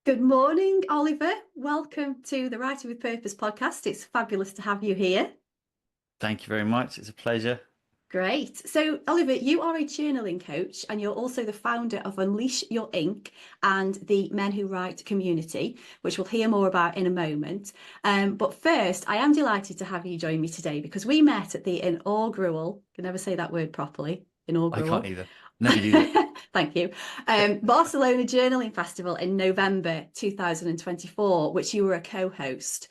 Good morning, Oliver. Welcome to the Writing with Purpose podcast. It's fabulous to have you here. Thank you very much. It's a pleasure. Great. So, Oliver, you are a journaling coach and you're also the founder of Unleash Your Ink and the Men Who Write community, which we'll hear more about in a moment. But first, I am delighted to have you join me today because we met at the inaugural, I can never say that word properly, I can't inaugural. either. Never use it. Thank you. Barcelona Journaling Festival in November 2024, which you were a co-host.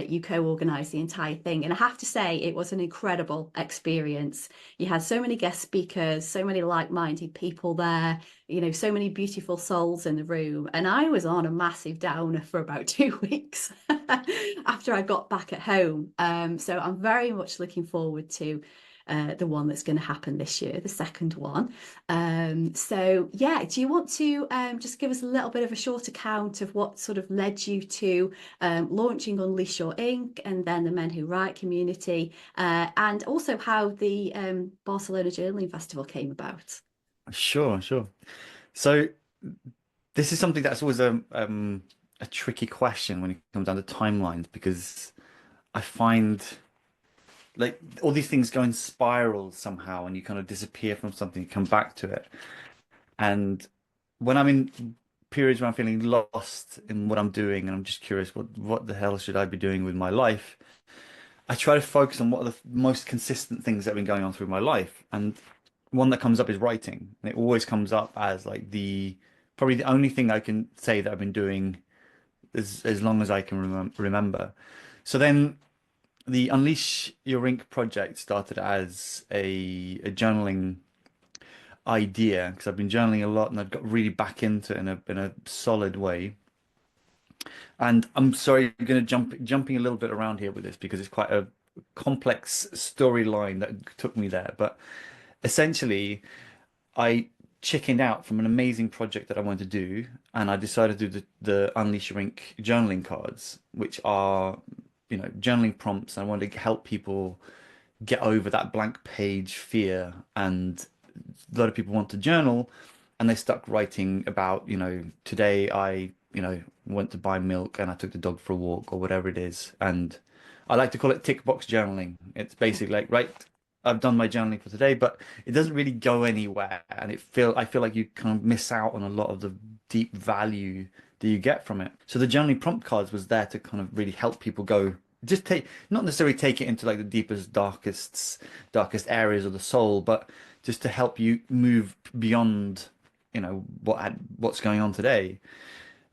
You co-organised the entire thing. And I have to say, it was an incredible experience. You had so many guest speakers, so many like-minded people there, so many beautiful souls in the room. And I was on a massive downer for about 2 weeks after I got back at home. So I'm very much looking forward to the one that's going to happen this year, the second one. Do you want to just give us a little bit of a short account of what sort of led you to launching Unleash Your Ink and then the Men Who Write community, and also how the Barcelona Journaling Festival came about? Sure, sure. So this is something that's always a tricky question when it comes down to timelines because I find like all these things go in spirals somehow and you kind of disappear from something, you come back to it. And when I'm in periods where I'm feeling lost in what I'm doing and I'm just curious, what the hell should I be doing with my life? I try to focus on what are the most consistent things that have been going on through my life. And one that comes up is writing. And it always comes up as like the probably the only thing I can say that I've been doing as long as I can remember. So then the Unleash Your Ink project started as a journaling idea because I've been journaling a lot and I've got really back into it in a solid way. And I'm sorry, I'm going to jumping a little bit around here with this because it's quite a complex storyline that took me there. But essentially, I chickened out from an amazing project that I wanted to do, and I decided to do the Unleash Your Ink journaling cards, which are, journaling prompts. And I wanted to help people get over that blank page fear. And a lot of people want to journal, and they stuck writing about, today I, went to buy milk and I took the dog for a walk or whatever it is. And I like to call it tick box journaling. It's basically like, right, I've done my journaling for today, but it doesn't really go anywhere. And I feel like you kind of miss out on a lot of the deep value that you get from it. So the journaling prompt cards was there to kind of really help people go, just take, not necessarily take it into like the deepest, darkest areas of the soul, but just to help you move beyond, what's going on today.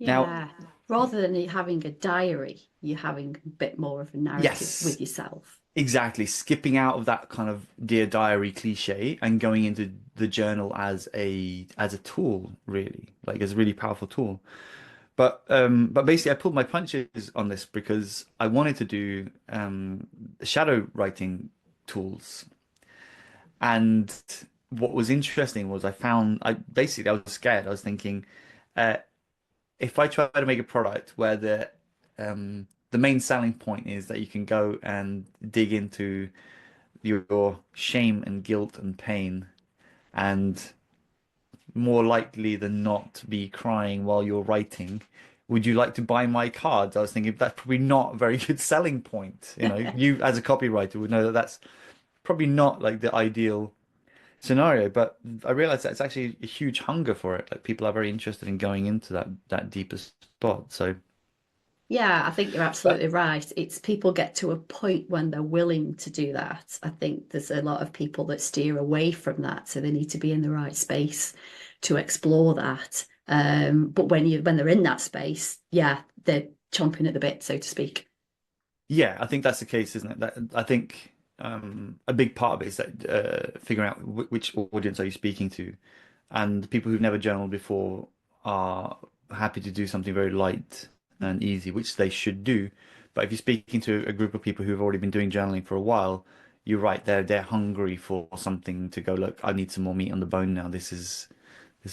Now, Yeah. Rather than you having a diary, you're having a bit more of a narrative with yes, yourself. exactly. Skipping out of that kind of Dear Diary cliche and going into the journal as a tool, really, like as a really powerful tool. But basically, I pulled my punches on this because I wanted to do shadow writing tools. And what was interesting was I was scared. I was thinking, uh, if I try to make a product where the main selling point is that you can go and dig into your shame and guilt and pain, and more likely than not be crying while you're writing. Would you like to buy my cards? I was thinking that's probably not a very good selling point. You as a copywriter would know that that's probably not like the ideal scenario, but I realized that it's actually a huge hunger for it. Like people are very interested in going into that deeper spot. So, Yeah, I think you're but absolutely right. It's people get to a point when they're willing to do that. I think there's a lot of people that steer away from that, so they need to be in the right space to explore that. But when they're in that space, yeah, they're chomping at the bit, so to speak. yeah, I think that's the case, isn't it? That I think a big part of it is that figuring out which audience are you speaking to, and people who've never journaled before are happy to do something very light and easy, which they should do. But if you're speaking to a group of people who've already been doing journaling for a while, you're right, they're hungry for something to go, look, I need some more meat on the bone now. This is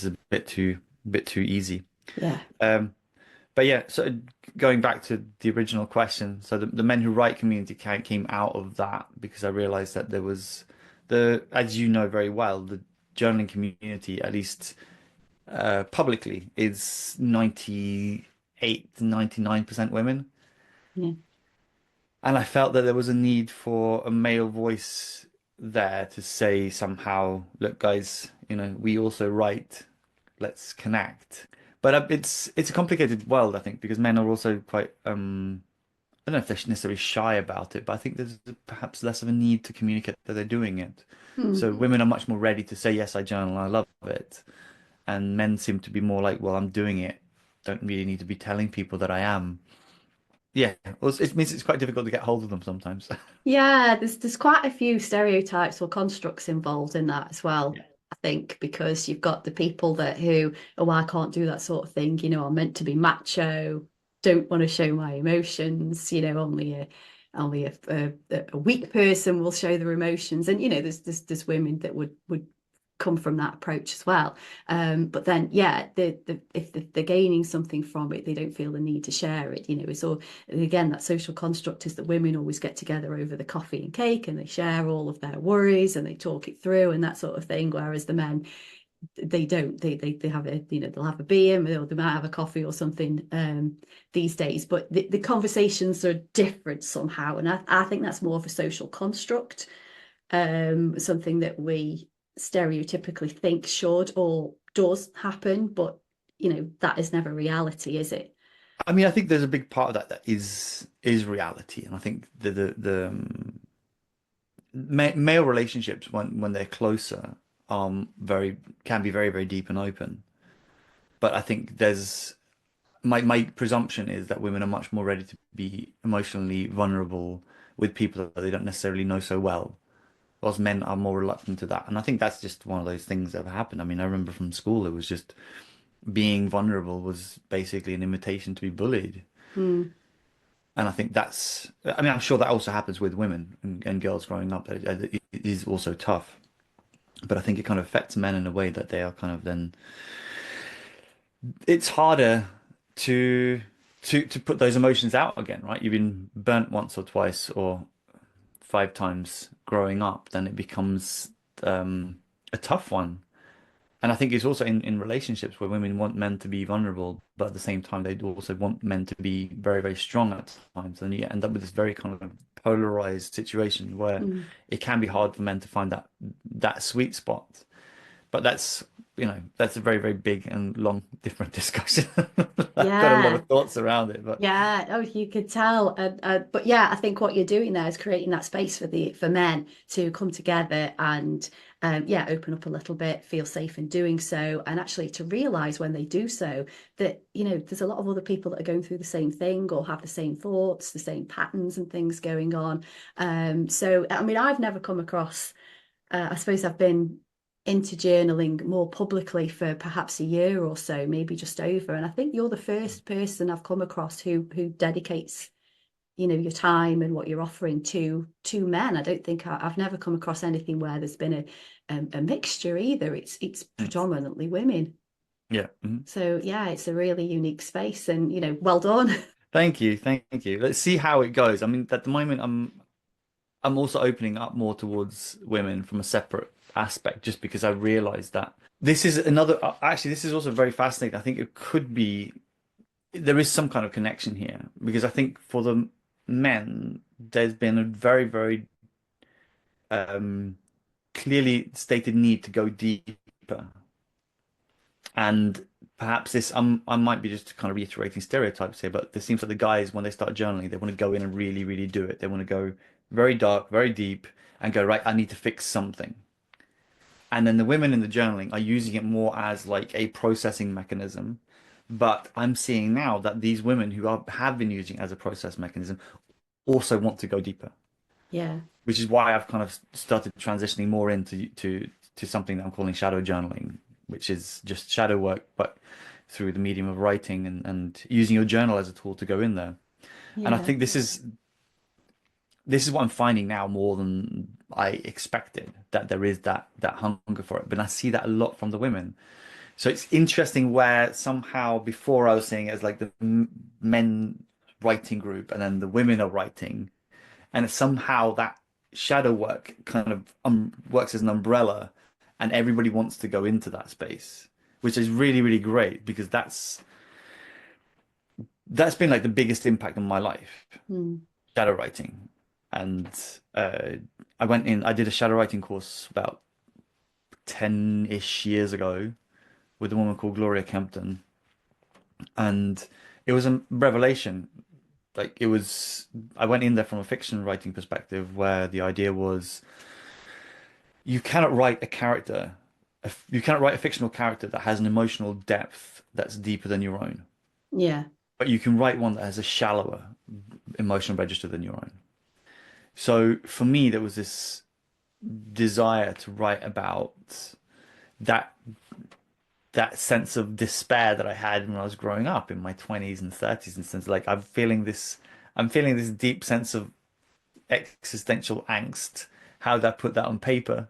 a bit too easy. Yeah. Um, but yeah, so going back to the original question, so the Men Who Write community came out of that because I realized that there was as you know very well, the journaling community, at least publicly, is 98% 98 to 99% women. Yeah. And I felt that there was a need for a male voice there to say somehow, look, guys, we also write, let's connect. But it's a complicated world, I think, because men are also quite I don't know if they're necessarily shy about it, but I think there's perhaps less of a need to communicate that they're doing it. So Mm. women are much more ready to say, yes, I journal, I love it. And men seem to be more like, well, I'm doing it. Don't really need to be telling people that I am. Yeah, well, it means it's quite difficult to get hold of them sometimes. Yeah, there's quite a few stereotypes or constructs involved in that as well. Yeah. I think because you've got the people that who, oh, I can't do that sort of thing. I'm meant to be macho, don't want to show my emotions. Only a weak person will show their emotions, and there's women that would come from that approach as well. But then, yeah, if they're gaining something from it, they don't feel the need to share it. It's all, again, that social construct is that women always get together over the coffee and cake and they share all of their worries and they talk it through and that sort of thing, whereas the men, they don't. They have a, they'll have a beer, or they might have a coffee or something these days, but the conversations are different somehow, and I think that's more of a social construct, something that we stereotypically think should or does happen, but that is never reality, is it? I mean, I think there's a big part of that that is reality, and I think the ma male relationships when they're closer very can be very very deep and open. But I think there's my presumption is that women are much more ready to be emotionally vulnerable with people that they don't necessarily know so well, whilst men are more reluctant to that. And I think that's just one of those things that have happened. I mean, I remember from school, it was just being vulnerable was basically an invitation to be bullied. Mm. And I think I mean, I'm sure that also happens with women and girls growing up. It is also tough. But I think it kind of affects men in a way that they are kind of then, it's harder to to put those emotions out again, right? You've been burnt once or twice or five times growing up, then it becomes a tough one. And I think it's also in relationships where women want men to be vulnerable, but at the same time, they also want men to be very, very strong at times. And you end up with this very kind of polarized situation where Mm. it can be hard for men to find that sweet spot. But that's a very, very big and long, different discussion. I've got a lot Yeah. of thoughts around it, but Yeah, oh, you could tell. But yeah, I think what you're doing there is creating that space for men to come together and yeah, open up a little bit, feel safe in doing so, and actually to realize when they do so that there's a lot of other people that are going through the same thing or have the same thoughts, the same patterns and things going on. So I mean, I've never come across. I suppose I've been into journaling more publicly for perhaps a year or so, maybe just over. And I think you're the first person I've come across who dedicates, your time and what you're offering to men. I don't think I've never come across anything where there's been a mixture either. It's mm, predominantly women. yeah. Mhm. So yeah, it's a really unique space, and well done. Thank you, thank you. Let's see how it goes. I mean, at the moment, I'm also opening up more towards women from a separate aspect, just because I realized that this is another. Actually, this is also very fascinating. I think it could be there is some kind of connection here because I think for the men, there's been a very, very um, clearly stated need to go deeper. And perhaps I might be just kind of reiterating stereotypes here, but it seems like the guys, when they start journaling, they want to go in and really, really do it. They want to go very dark, very deep, and go, right, I need to fix something. And then the women in the journaling are using it more as like a processing mechanism. But I'm seeing now that these women have been using it as a process mechanism also want to go deeper, Yeah. which is why I've kind of started transitioning more into to something that I'm calling shadow journaling, which is just shadow work, but through the medium of writing and using your journal as a tool to go in there. And I Yeah. think this is what I'm finding now more than I expected, that there is that hunger for it. But I see that a lot from the women. So it's interesting where somehow before I was seeing it as like the men writing group and then the women are writing, and somehow that shadow work kind of works as an umbrella, and everybody wants to go into that space, which is really, really great because that's been like the biggest impact on my life, Mm. shadow writing. And uh, I did a shadow writing course about 10-ish years ago with a woman called Gloria Kempton. And it was a revelation. Like it was, I went in there from a fiction writing perspective where the idea was you cannot write a character, you cannot write a fictional character that has an emotional depth that's deeper than your own. Yeah. But you can write one that has a shallower emotional register than your own. So for me, there was this desire to write about that that sense of despair that I had when I was growing up in my 20s and 30s and sense like I'm feeling this deep sense of existential angst. How would I put that on paper?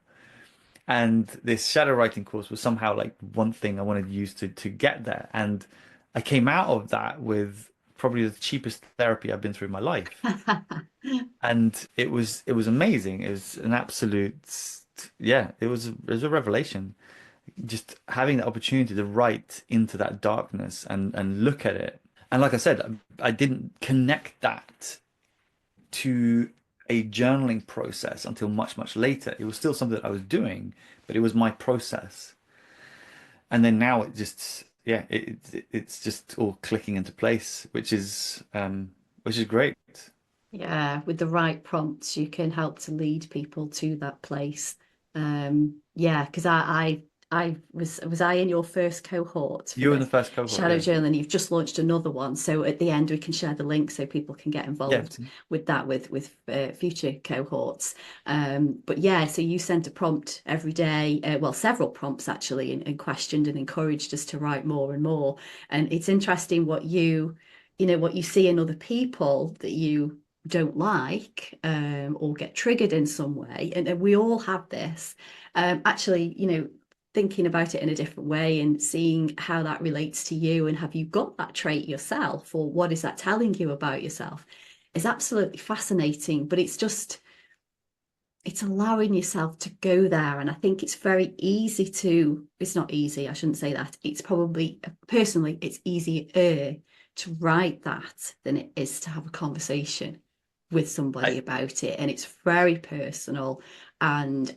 And this shadow writing course was somehow like one thing I wanted to use to get there. And I came out of that with probably the cheapest therapy I've been through in my life. And it was amazing. It was an absolute yeah, it was a revelation. Just having the opportunity to write into that darkness and look at it. And like I said, I didn't connect that to a journaling process until much, much later. It was still something that I was doing, but it was my process. And then now it just, yeah, it's just all clicking into place, which is great. Yeah, with the right prompts, you can help to lead people to that place. Yeah, because I was I in your first cohort for You were in the the first cohort, Shadow yeah. Journaling? You've just launched another one, so at the end we can share the link so people can get Yeah. involved with that with future cohorts. But yeah, so you sent a prompt every day, well, several prompts actually, and questioned and encouraged us to write more and more. And it's interesting what what you see in other people that you don't like or get triggered in some way. And we all have this. Actually, thinking about it in a different way and seeing how that relates to you and have you got that trait yourself or what is that telling you about yourself is absolutely fascinating. But it's allowing yourself to go there. And I think it's very easy it's not easy, I shouldn't say that. It's probably, personally, it's easier to write that than it is to have a conversation with somebody I, about it. And it's very personal. And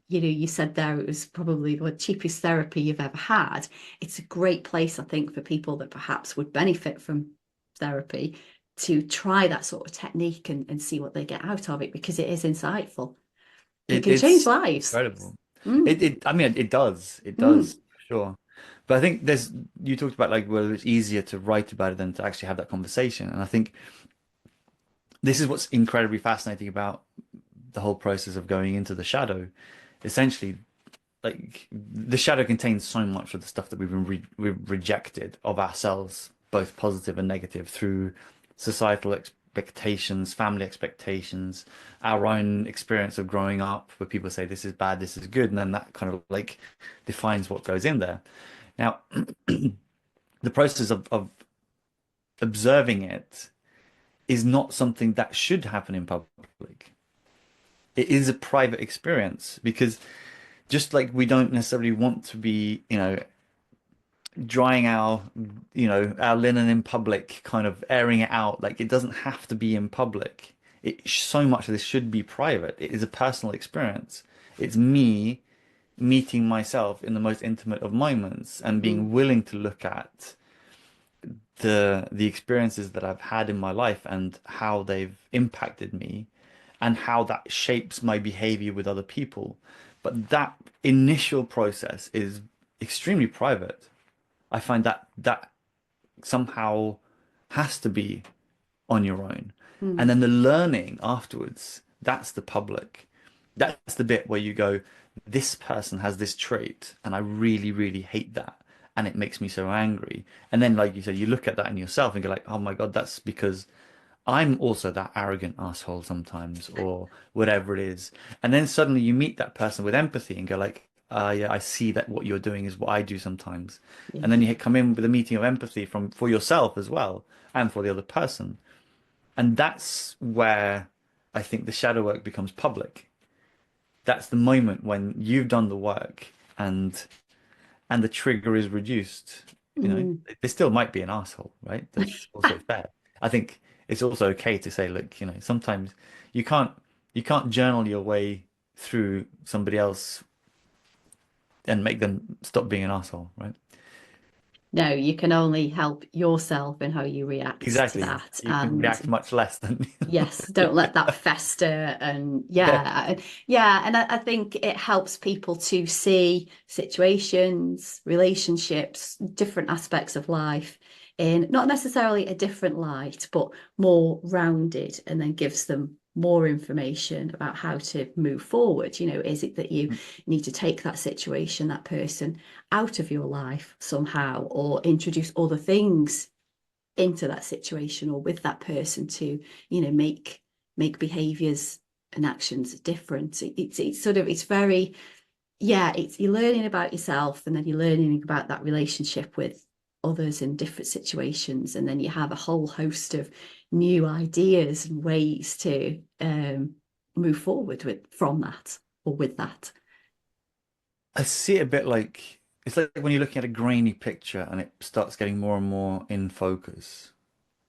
you said there it was probably the cheapest therapy you've ever had. It's a great place, I think, for people that perhaps would benefit from therapy to try that sort of technique and see what they get out of it because it is insightful. It can change it's lives. incredible. Mm, I mean, it does, mm, for sure. But I think you talked about like whether it's easier to write about it than to actually have that conversation. And I think this is what's incredibly fascinating about the whole process of going into the shadow. Essentially, like the shadow contains so much of the stuff that we've rejected of ourselves, both positive and negative, through societal expectations, family expectations, our own experience of growing up, where people say this is bad, this is good, and then that kind of like defines what goes in there. Now, the process of observing it is not something that should happen in public. It is a private experience because just like we don't necessarily want to be, drying our linen in public, kind of airing it out, like it doesn't have to be in public. So much of this should be private. It is a personal experience. It's me meeting myself in the most intimate of moments and mm, being willing to look at the experiences that I've had in my life and how they've impacted me and how that shapes my behavior with other people. But that initial process is extremely private. I find that somehow has to be on your own. And mm, then the learning afterwards, that's the public. That's the bit where you go, this person has this trait, and I really, really hate that. And it makes me so angry. And then, like you said, you look at that in yourself and go like, oh my God, that's because I'm also that arrogant asshole sometimes, or whatever it is. And then suddenly you meet that person with empathy and go like, yeah, I see that what you're doing is what I do sometimes. And then yeah. you come in with a meeting of empathy for yourself as well and for the other person. And that's where I think the shadow work becomes public. That's the moment when you've done the work and the trigger is reduced. You know, Mm. they still might be an asshole, right? That's also fair. I think it's also okay to say, look, you know, sometimes you can't you can't journal your way through somebody else and make them stop being an asshole, right? No, you can only help yourself and how you react to Exactly. that. You can And react much less than yes, don't let that fester. And yeah. yeah, and I think it helps people to see situations, relationships, different aspects of life in not necessarily a different light, but more rounded, and then gives them more information about how to move forward. You know, is it that you need to take that situation, that person out of your life somehow, or introduce other things into that situation or with that person to, you know, make behaviors and actions different. It's sort of, it's very, yeah, it's, you're learning about yourself, and then you're learning about that relationship with others in different situations, and then you have a whole host of new ideas and ways to move forward with from that or with that. I see it a bit like it's like when you're looking at a grainy picture and it starts getting more and more in focus.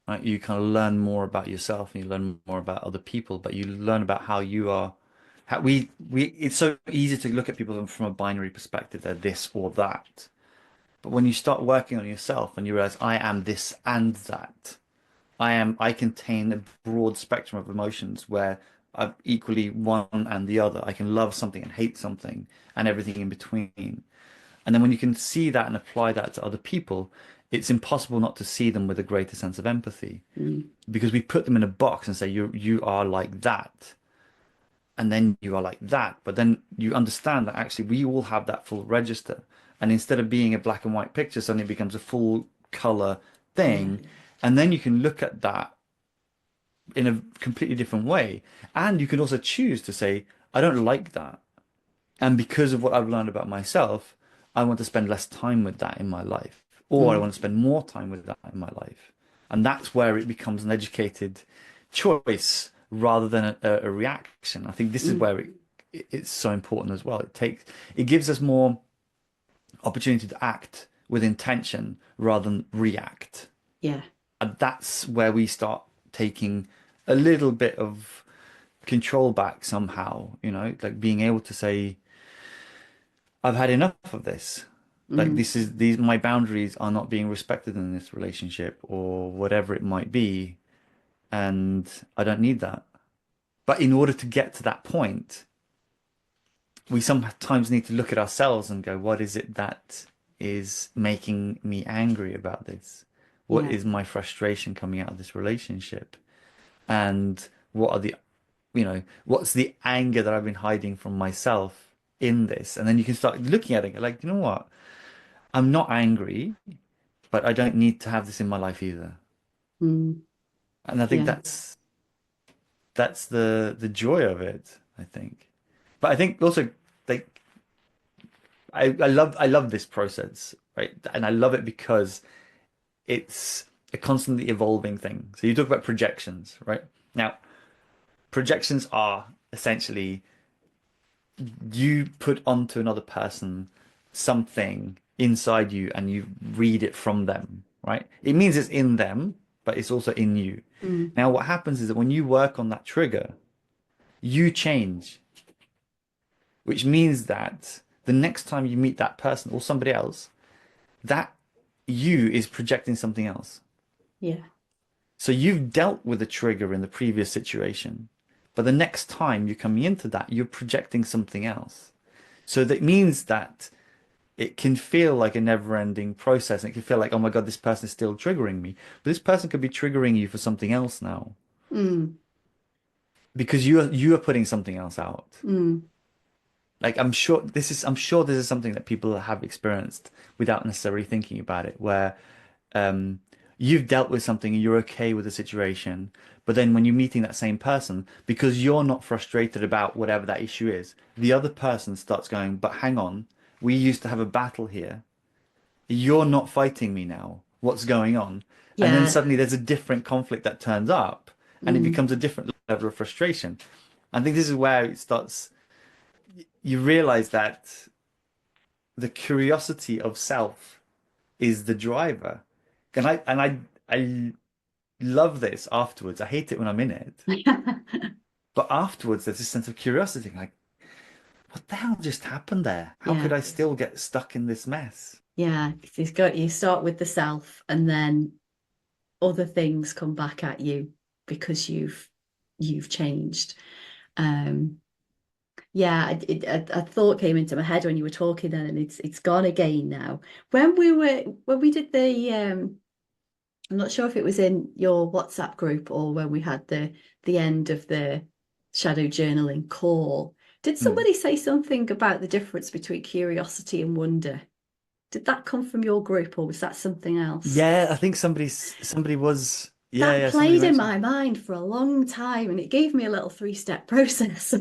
Right? You kind of learn more about yourself and you learn more about other people, but you learn about how you are. How we it's so easy to look at people from a binary perspective. They're this or that. But when you start working on yourself and you realize I am this and that, I contain a broad spectrum of emotions where I'm equally one and the other. I can love something and hate something and everything in between. And then when you can see that and apply that to other people, it's impossible not to see them with a greater sense of empathy Mm, because we put them in a box and say you are like that and then you are like that. But then you understand that actually we all have that full register. And instead of being a black and white picture, suddenly it becomes a full color yeah. thing. And then you can look at that in a completely different way. And you can also choose to say, I don't like that. And because of what I've learned about myself, I want to spend less time with that in my life, or I Mm, want to spend more time with that in my life. And that's where it becomes an educated choice rather than a reaction. I think this is mm, where it's so important as well. It gives us more opportunity to act with intention rather than react. yeah. And that's where we start taking a little bit of control back somehow, you know, like being able to say, I've had enough of this. Like Mm, these my boundaries are not being respected in this relationship or whatever it might be, and I don't need that. But in order to get to that point, we sometimes need to look at ourselves and go, what is it that is making me angry about this? What yeah. is my frustration coming out of this relationship? And what are the, you know, what's the anger that I've been hiding from myself in this? And then you can start looking at it like, you know what? I'm not angry, but I don't need to have this in my life either. Mm, And I think yeah. that's the joy of it, I think. But I think also like I love this process, right? And I love it because it's a constantly evolving thing. So you talk about projections, right? Now, projections are essentially you put onto another person something inside you and you read it from them, right? It means it's in them, but it's also in you. Mm, Now, what happens is that when you work on that trigger, you change, which means that the next time you meet that person or somebody else, that you is projecting something else. yeah. So you've dealt with the trigger in the previous situation, but the next time you're coming into that, you're projecting something else. So that means that it can feel like a never-ending process. And it can feel like, oh my God, this person is still triggering me. But this person could be triggering you for something else now Mm, because you are putting something else out. mm, Like I'm sure this is something that people have experienced without necessarily thinking about it, where um, you've dealt with something and you're okay with the situation, but then when you're meeting that same person, because you're not frustrated about whatever that issue is, the other person starts going, but hang on, we used to have a battle here. You're not fighting me now. What's going on? And then yeah. suddenly there's a different conflict that turns up and it Mm, becomes a different level of frustration. I think this is where it starts, you realize that the curiosity of self is the driver. And I love this afterwards. I hate it when I'm in it, but afterwards there's this sense of curiosity, like, what the hell just happened there? How Yeah. could I still get stuck in this mess? Yeah. You start with the self and then other things come back at you because you've changed. Um, yeah, a thought came into my head when you were talking then, and it's gone again now. When we did I'm not sure if it was in your WhatsApp group or when we had the end of the shadow journaling call. Did Mm. somebody say something about the difference between curiosity and wonder? Did that come from your group or was that something else? Yeah, I think somebody was, That somebody played in mentioned. my mind for a long time and it gave me a little three-step process.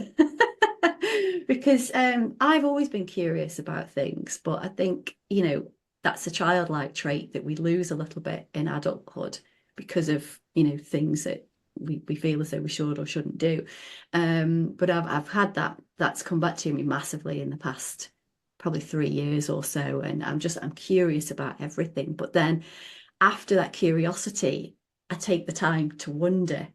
Because I've always been curious about things, but I think, that's a childlike trait that we lose a little bit in adulthood because of, things that we feel as though we should or shouldn't do. But I've had that's come back to me massively in the past probably 3 years or so. And I'm curious about everything. But then after that curiosity, I take the time to wonder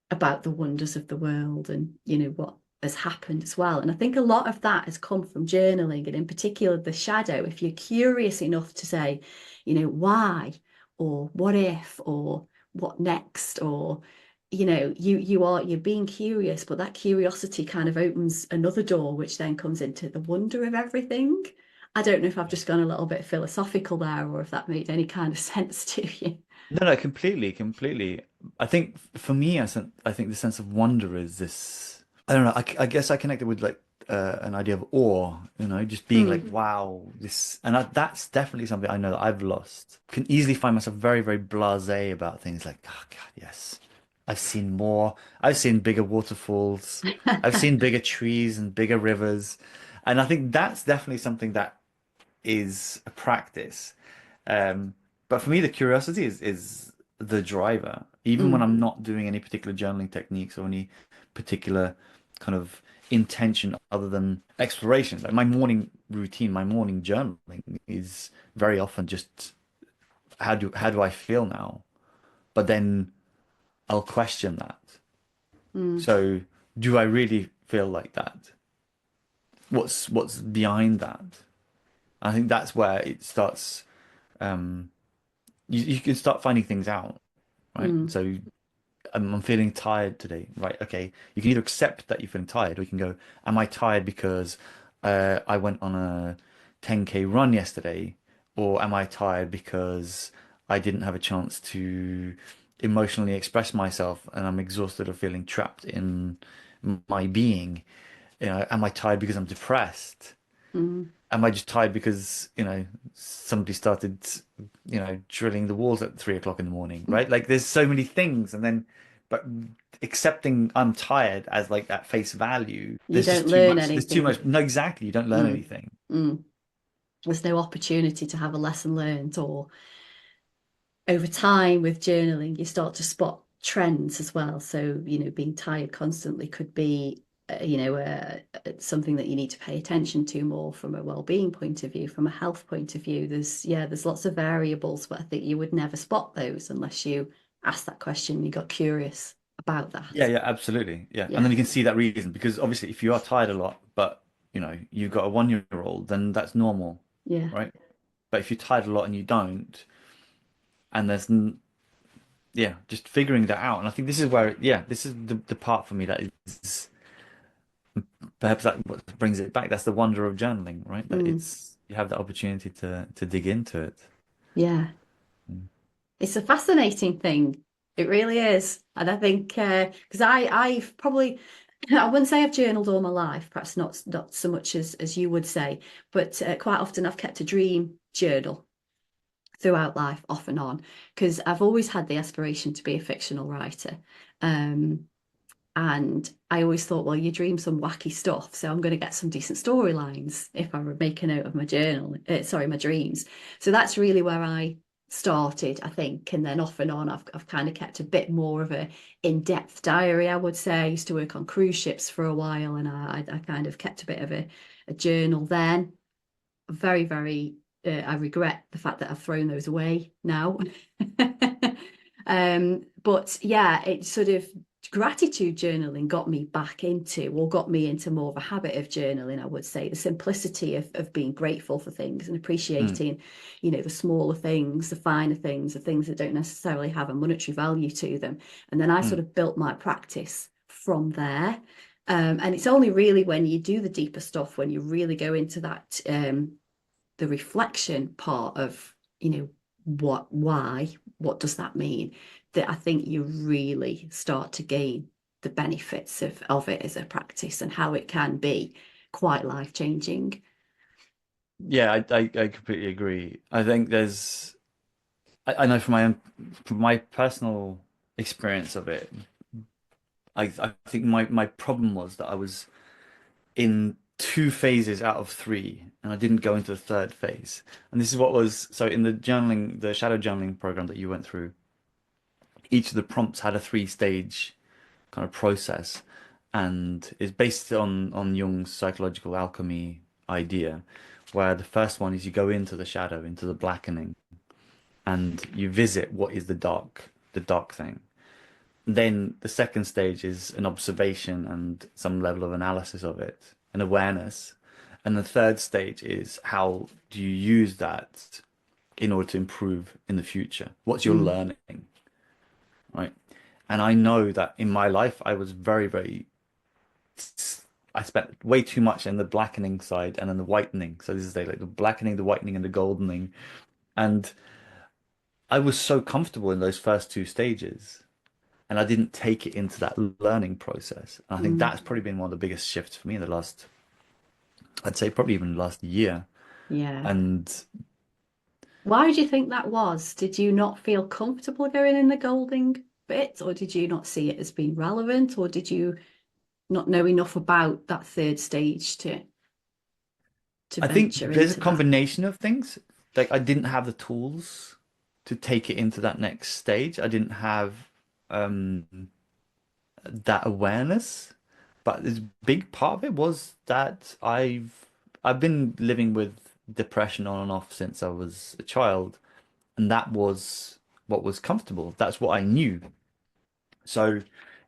about the wonders of the world and what has happened as well. And I think a lot of that has come from journaling, and in particular the shadow. If you're curious enough to say, why, or what if, or what next, or you're being curious, but that curiosity kind of opens another door, which then comes into the wonder of everything. I don't know if I've just gone a little bit philosophical there, or if that made any kind of sense to you. No, no, completely, completely. I think for me, I think the sense of wonder is this. I don't know. I guess I connected with like an idea of awe, just being like, Mm. wow, this, and that's definitely something I know that I've lost. Can easily find myself very, very blasé about things like, oh God, yes, I've seen more. I've seen bigger waterfalls. I've seen bigger trees and bigger rivers, and I think that's definitely something that is a practice. Um, but for me, the curiosity is the driver. Even when Mm. I'm not doing any particular journaling techniques or any particular kind of intention other than exploration. Like my morning routine, my morning journaling is very often just how do I feel now? But then I'll question that. Mm. So do I really feel like that? What's behind that? I think that's where it starts. You can start finding things out, right? Mm. So I'm feeling tired today, right? Okay, you can either accept that you're feeling tired, or you can go, am I tired because I went on a 10K run yesterday, or am I tired because I didn't have a chance to emotionally express myself and I'm exhausted or feeling trapped in my being? Am I tired because I'm depressed? Mm. Am I just tired because, somebody started, drilling the walls at 3 o'clock in the morning, right? Like there's so many things. And then, but accepting I'm tired as like at face value, You there's don't just too learn much. There's too anything. much. No, exactly. You don't learn Mm. anything. Mm. There's no opportunity to have a lesson learned, or over time with journaling, you start to spot trends as well. So, being tired constantly could be, something that you need to pay attention to more from a well-being point of view, from a health point of view. There's lots of variables, but I think you would never spot those unless you asked that question, you got curious about Yeah, that. yeah, absolutely. Yeah. And Yeah. then you can see that reason because obviously if you are tired a lot, but you've got a 1 year old, then that's normal, Yeah. right? But if you're tired a lot and you don't, and yeah, just figuring that out. And I think this is where, yeah, this is the part for me that is perhaps that what brings it back. That's the wonder of journaling, right? That Mm. it's you have the opportunity to dig into it. Yeah. It's a fascinating thing. It really is. And I think because I've probably I wouldn't say I've journaled all my life, perhaps not so much as you would say, but quite often I've kept a dream journal throughout life, off and on, because I've always had the aspiration to be a fictional writer. Um, and I always thought, well, you dream some wacky stuff, so I'm going to get some decent storylines if I make a note of my journal, sorry, my dreams. So that's really where I started, I think. And then off and on, I've kind of kept a bit more of a in-depth diary, I would say. I used to work on cruise ships for a while, and I kind of kept a bit of a journal then. Very, very I regret the fact that I've thrown those away now. But yeah, it sort of gratitude journaling got me back into, or got me into more of a habit of journaling, I would say. The simplicity of being grateful for things and Mm, appreciating, the smaller things, the finer things, the things that don't necessarily have a monetary value to them. And then I sort mm, of built my practice from there. And it's only really when you do the deeper stuff, when you really go into that the reflection part of, what does that mean, that I think you really start to gain the benefits of it as a practice, and how it can be quite life changing. yeah, I completely agree. I think I know from my personal experience of it, I think my problem was that I was in two phases out of three, and I didn't go into the third phase. And this is what was so in the shadow journaling program that you went through, each of the prompts had a three-stage kind of process, and is based on Jung's psychological alchemy idea, where the first one is you go into the shadow, into the blackening, and you visit what is the dark thing. Then the second stage is an observation and some level of analysis of it, an awareness. And the third stage is how do you use that in order to improve in the future? What's your Mm, learning, right? And I know that in my life, I was I spent way too much in the blackening side and then the whitening. So this is like the blackening, the whitening, and the goldening. And I was so comfortable in those first two stages, and I didn't take it into that learning process. And I think mm, that's probably been one of the biggest shifts for me in the last, I'd say probably even the last year. yeah. And Why do you think that was? Did you not feel comfortable going in the golding bit, or did you not see it as being relevant, or did you not know enough about that third stage to I think venture there's a into that? combination of things. Like I didn't have the tools to take it into that next stage. I didn't have um, that awareness, but this big part of it was that I've been living with depression on and off since I was a child, and that was what was comfortable. That's what I knew. So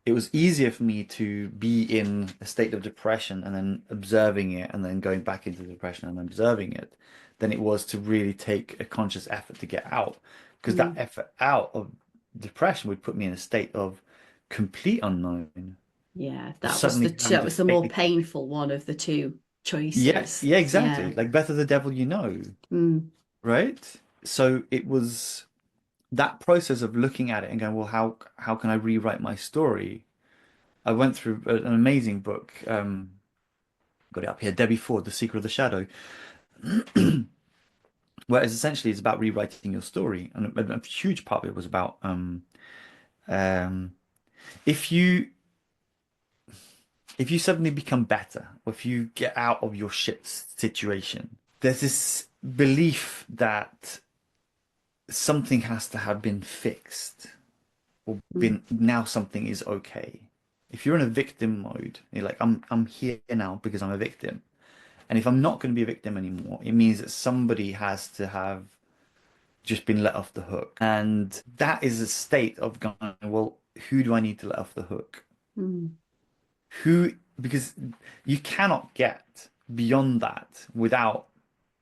it was easier for me to be in a state of depression and then observing it and then going back into depression and observing it than it was to really take a conscious effort to get out. Because that Mm. effort out of depression would put me in a state of complete unknown. Yeah, Of that was the suddenly having that to was the face, more painful one of the two yeah, choices. yeah, Yeah. exactly. Like better the devil you know, Mm, right? So it was that process of looking at it and going, well, how can I rewrite my story? I went through an amazing book. Got it up here, Debbie Ford, The Secret of the Shadow, where it's about rewriting your story, and a huge part of it was about um, if you if you suddenly become better, or if you get out of your shit situation, there's this belief that something has to have been fixed, or mm, been now something is okay. If you're in a victim mode, you're like, I'm here now because I'm a victim. And if I'm not going to be a victim anymore, it means that somebody has to have just been let off the hook. And that is a state of going, well, who do I need to let off the hook? mm, Who, because you cannot get beyond that without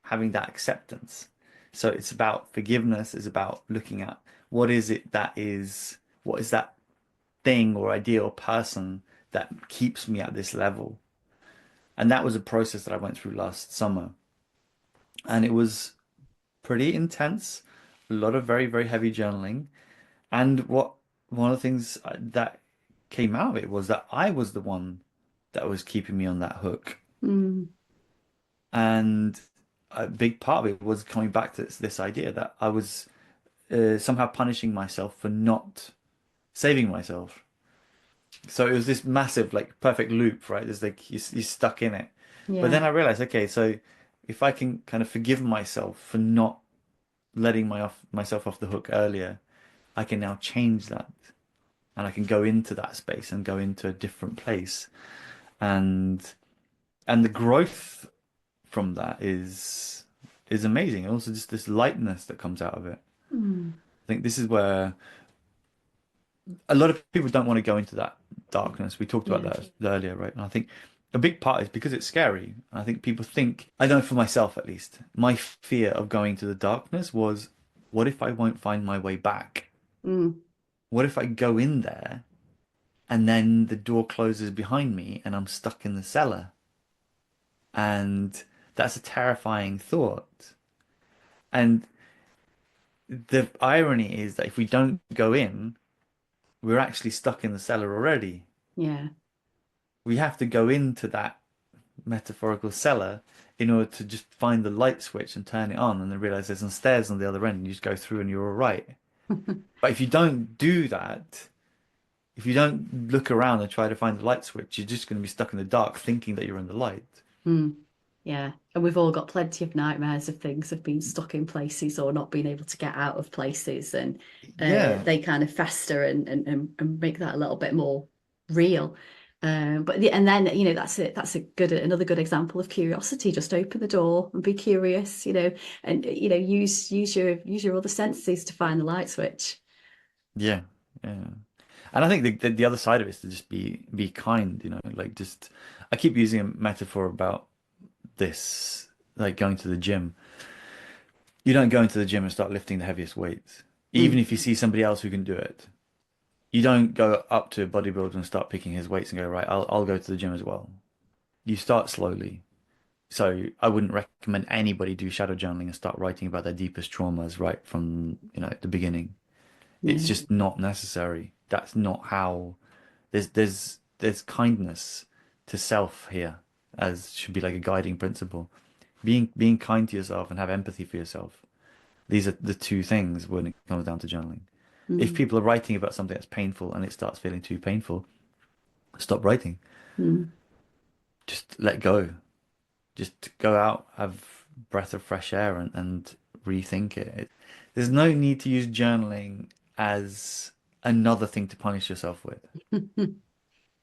having that acceptance. So it's about forgiveness, it's about looking at what is that thing or idea or person that keeps me at this level. And that was a process that I went through last summer. And it was pretty intense, a lot of very, very heavy journaling. And one of the things that came out of it was that I was the one that was keeping me on that hook. mm, And a big part of it was coming back to this idea that I was somehow punishing myself for not saving myself. So it was this massive, like, perfect loop, right? There's like you're stuck in it. But then yeah. I realized, okay, so if I can kind of forgive myself for not letting myself off the hook earlier, I can now change that, and I can go into that space and go into a different place, and the growth from that is amazing. And also just this lightness that comes out of it. Mm. I think this is where a lot of people don't want to go into that darkness. We talked about Yeah. that earlier, right? And I think a big part is because it's scary. I think people think, I know for myself at least, my fear of going to the darkness was, what if I won't find my way back? Mm. What if I go in there and then the door closes behind me and I'm stuck in the cellar? And that's a terrifying thought. And the irony is that if we don't go in, we're actually stuck in the cellar already. Yeah. We have to go into that metaphorical cellar in order to just find the light switch and turn it on and then realize there's some stairs on the other end and you just go through and you're all right. But if you don't do that, if you don't look around and try to find the light switch, you're just going to be stuck in the dark thinking that you're in the light. Mm. Yeah. And we've all got plenty of nightmares of things of being stuck in places or not being able to get out of places. And Yeah, they kind of fester and make that a little bit more real. And then, that's it. That's another good example of curiosity. Just open the door and be curious, and, use your other senses to find the light switch. yeah, yeah. And I think the other side of it is to just be kind, like just I keep using a metaphor about this, like going to the gym. You don't go into the gym and start lifting the heaviest weights. Even Mm, if you see somebody else who can do it, you don't go up to a bodybuilder and start picking his weights and go, right, I'll go to the gym as well. You start slowly. So I wouldn't recommend anybody do shadow journaling and start writing about their deepest traumas right from, the beginning. It's yeah. just not necessary. That's not how there's kindness to self here as should be like a guiding principle. Being kind to yourself and have empathy for yourself. These are the two things when it comes down to journaling. If Mm, people are writing about something that's painful and it starts feeling too painful, stop writing. mm. Just let go. Just go out, have breath of fresh air and rethink it. There's no need to use journaling as another thing to punish yourself with.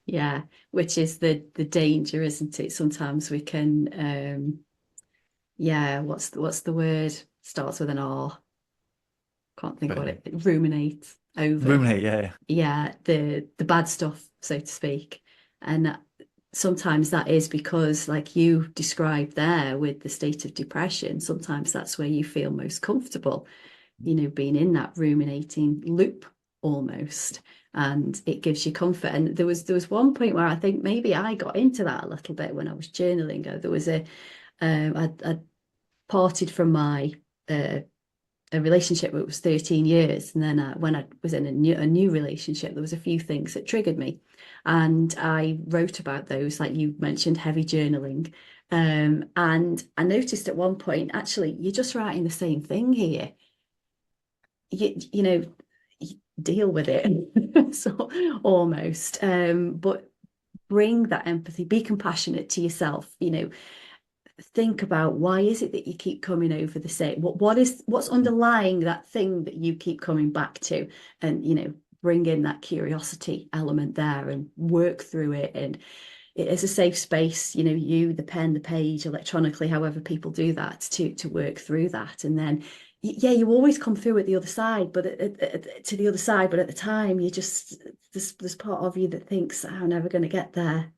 Yeah, which is the danger, isn't it? Sometimes we can, yeah, what's the word? Starts with an R. Can't think But what it ruminate over. ruminate, yeah. Yeah, the bad stuff, so to speak. And sometimes that is because, like you described there with the state of depression, sometimes that's where you feel most comfortable, being in that ruminating loop almost. And it gives you comfort. And there was one point where I think maybe I got into that a little bit when I was journaling. There was I parted from my uh, a relationship that was 13 years, and then when I was in a new relationship, there was a few things that triggered me, and I wrote about those, like you mentioned, heavy journaling. And I noticed at one point, actually, you're just writing the same thing here. You know, deal with it, so almost. But bring that empathy, be compassionate to yourself. Think about why is it that you keep coming over the same, what's underlying that thing that you keep coming back to, and bring in that curiosity element there and work through it. And it is a safe space, the pen, the page, electronically, however people do that, to work through that. And then yeah, you always come through at the other side, but to the other side, but at the time you just, there's part of you that thinks, I'm never going to get there,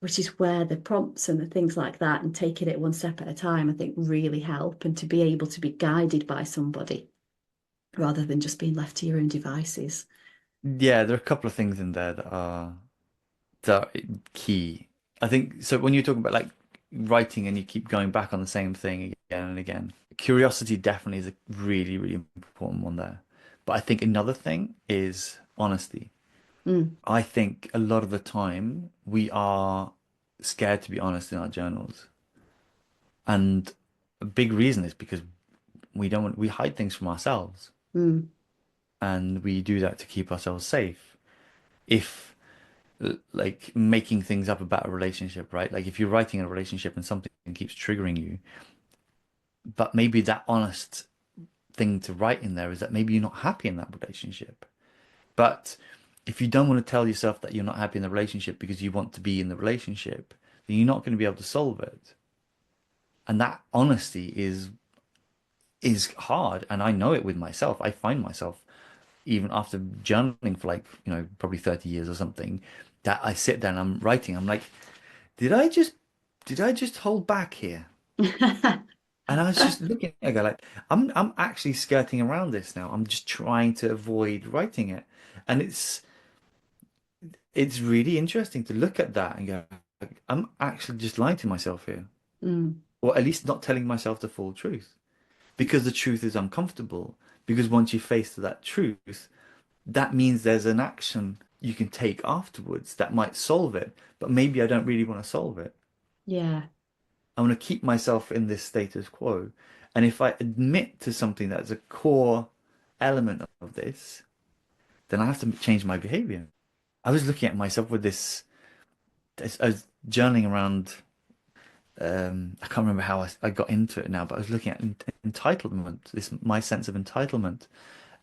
which is where the prompts and the things like that and taking it one step at a time, I think, really help, and to be able to be guided by somebody rather than just being left to your own devices. Yeah, there are a couple of things in there that are key. I think so when you're talking about like writing and you keep going back on the same thing again and again, curiosity definitely is a really, really important one there. But I think another thing is honesty. Mm, I think a lot of the time we are scared to be honest in our journals. And a big reason is because we hide things from ourselves mm, and we do that to keep ourselves safe. If like making things up about a relationship, right? Like if you're writing a relationship and something keeps triggering you, but maybe that honest thing to write in there is that maybe you're not happy in that relationship. But if you don't want to tell yourself that you're not happy in the relationship because you want to be in the relationship, then you're not going to be able to solve it. And that honesty is hard, and I know it with myself. I find myself even after journaling for like, probably 30 years or something, that I sit down, I'm writing, I'm like, did I just did I just hold back here? And I was just looking, I go like, I'm actually skirting around this now. I'm just trying to avoid writing it. And it's really interesting to look at that and go, like, I'm actually just lying to myself here. Mm, Or at least not telling myself the full truth. Because the truth is uncomfortable. Because once you face to that truth, that means there's an action you can take afterwards that might solve it. But maybe I don't really want to solve it. yeah. I want to keep myself in this status quo. And if I admit to something that's a core element of this, then I have to change my behavior. I was looking at myself with I was journaling around, I can't remember how I got into it now, but I was looking at entitlement, my sense of entitlement.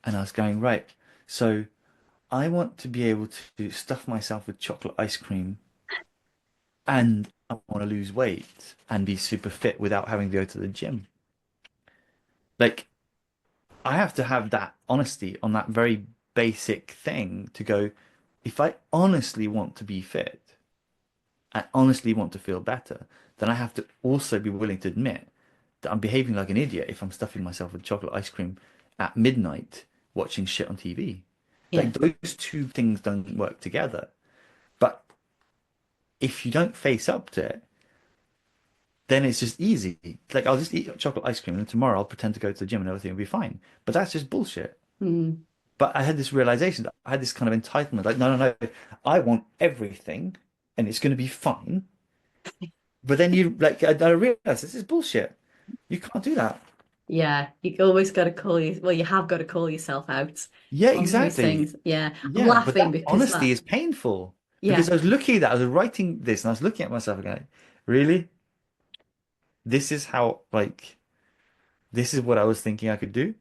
And I was going, right, so I want to be able to stuff myself with chocolate ice cream and I want to lose weight and be super fit without having to go to the gym. Like, I have to have that honesty on that very basic thing to go, if I honestly want to be fit and honestly want to feel better, then I have to also be willing to admit that I'm behaving like an idiot if I'm stuffing myself with chocolate ice cream at midnight watching shit on TV. Yeah. Like those two things don't work together. But if you don't face up to it, then it's just easy. Like I'll just eat chocolate ice cream and tomorrow I'll pretend to go to the gym and everything will be fine. But that's just bullshit. Mm. But I had this realization, I had this kind of entitlement, like, no, no, no, I want everything and it's going to be fine. But then I realized this is bullshit. You can't do that. Yeah. You always got to call you, well, you have got to call yourself out Yeah, on those exactly. things. Yeah. I'm Yeah, but laughing that because honesty that, is painful because yeah. I was looking at that, I was writing this and I was looking at myself and going, really? This is how, like, this is what I was thinking I could do?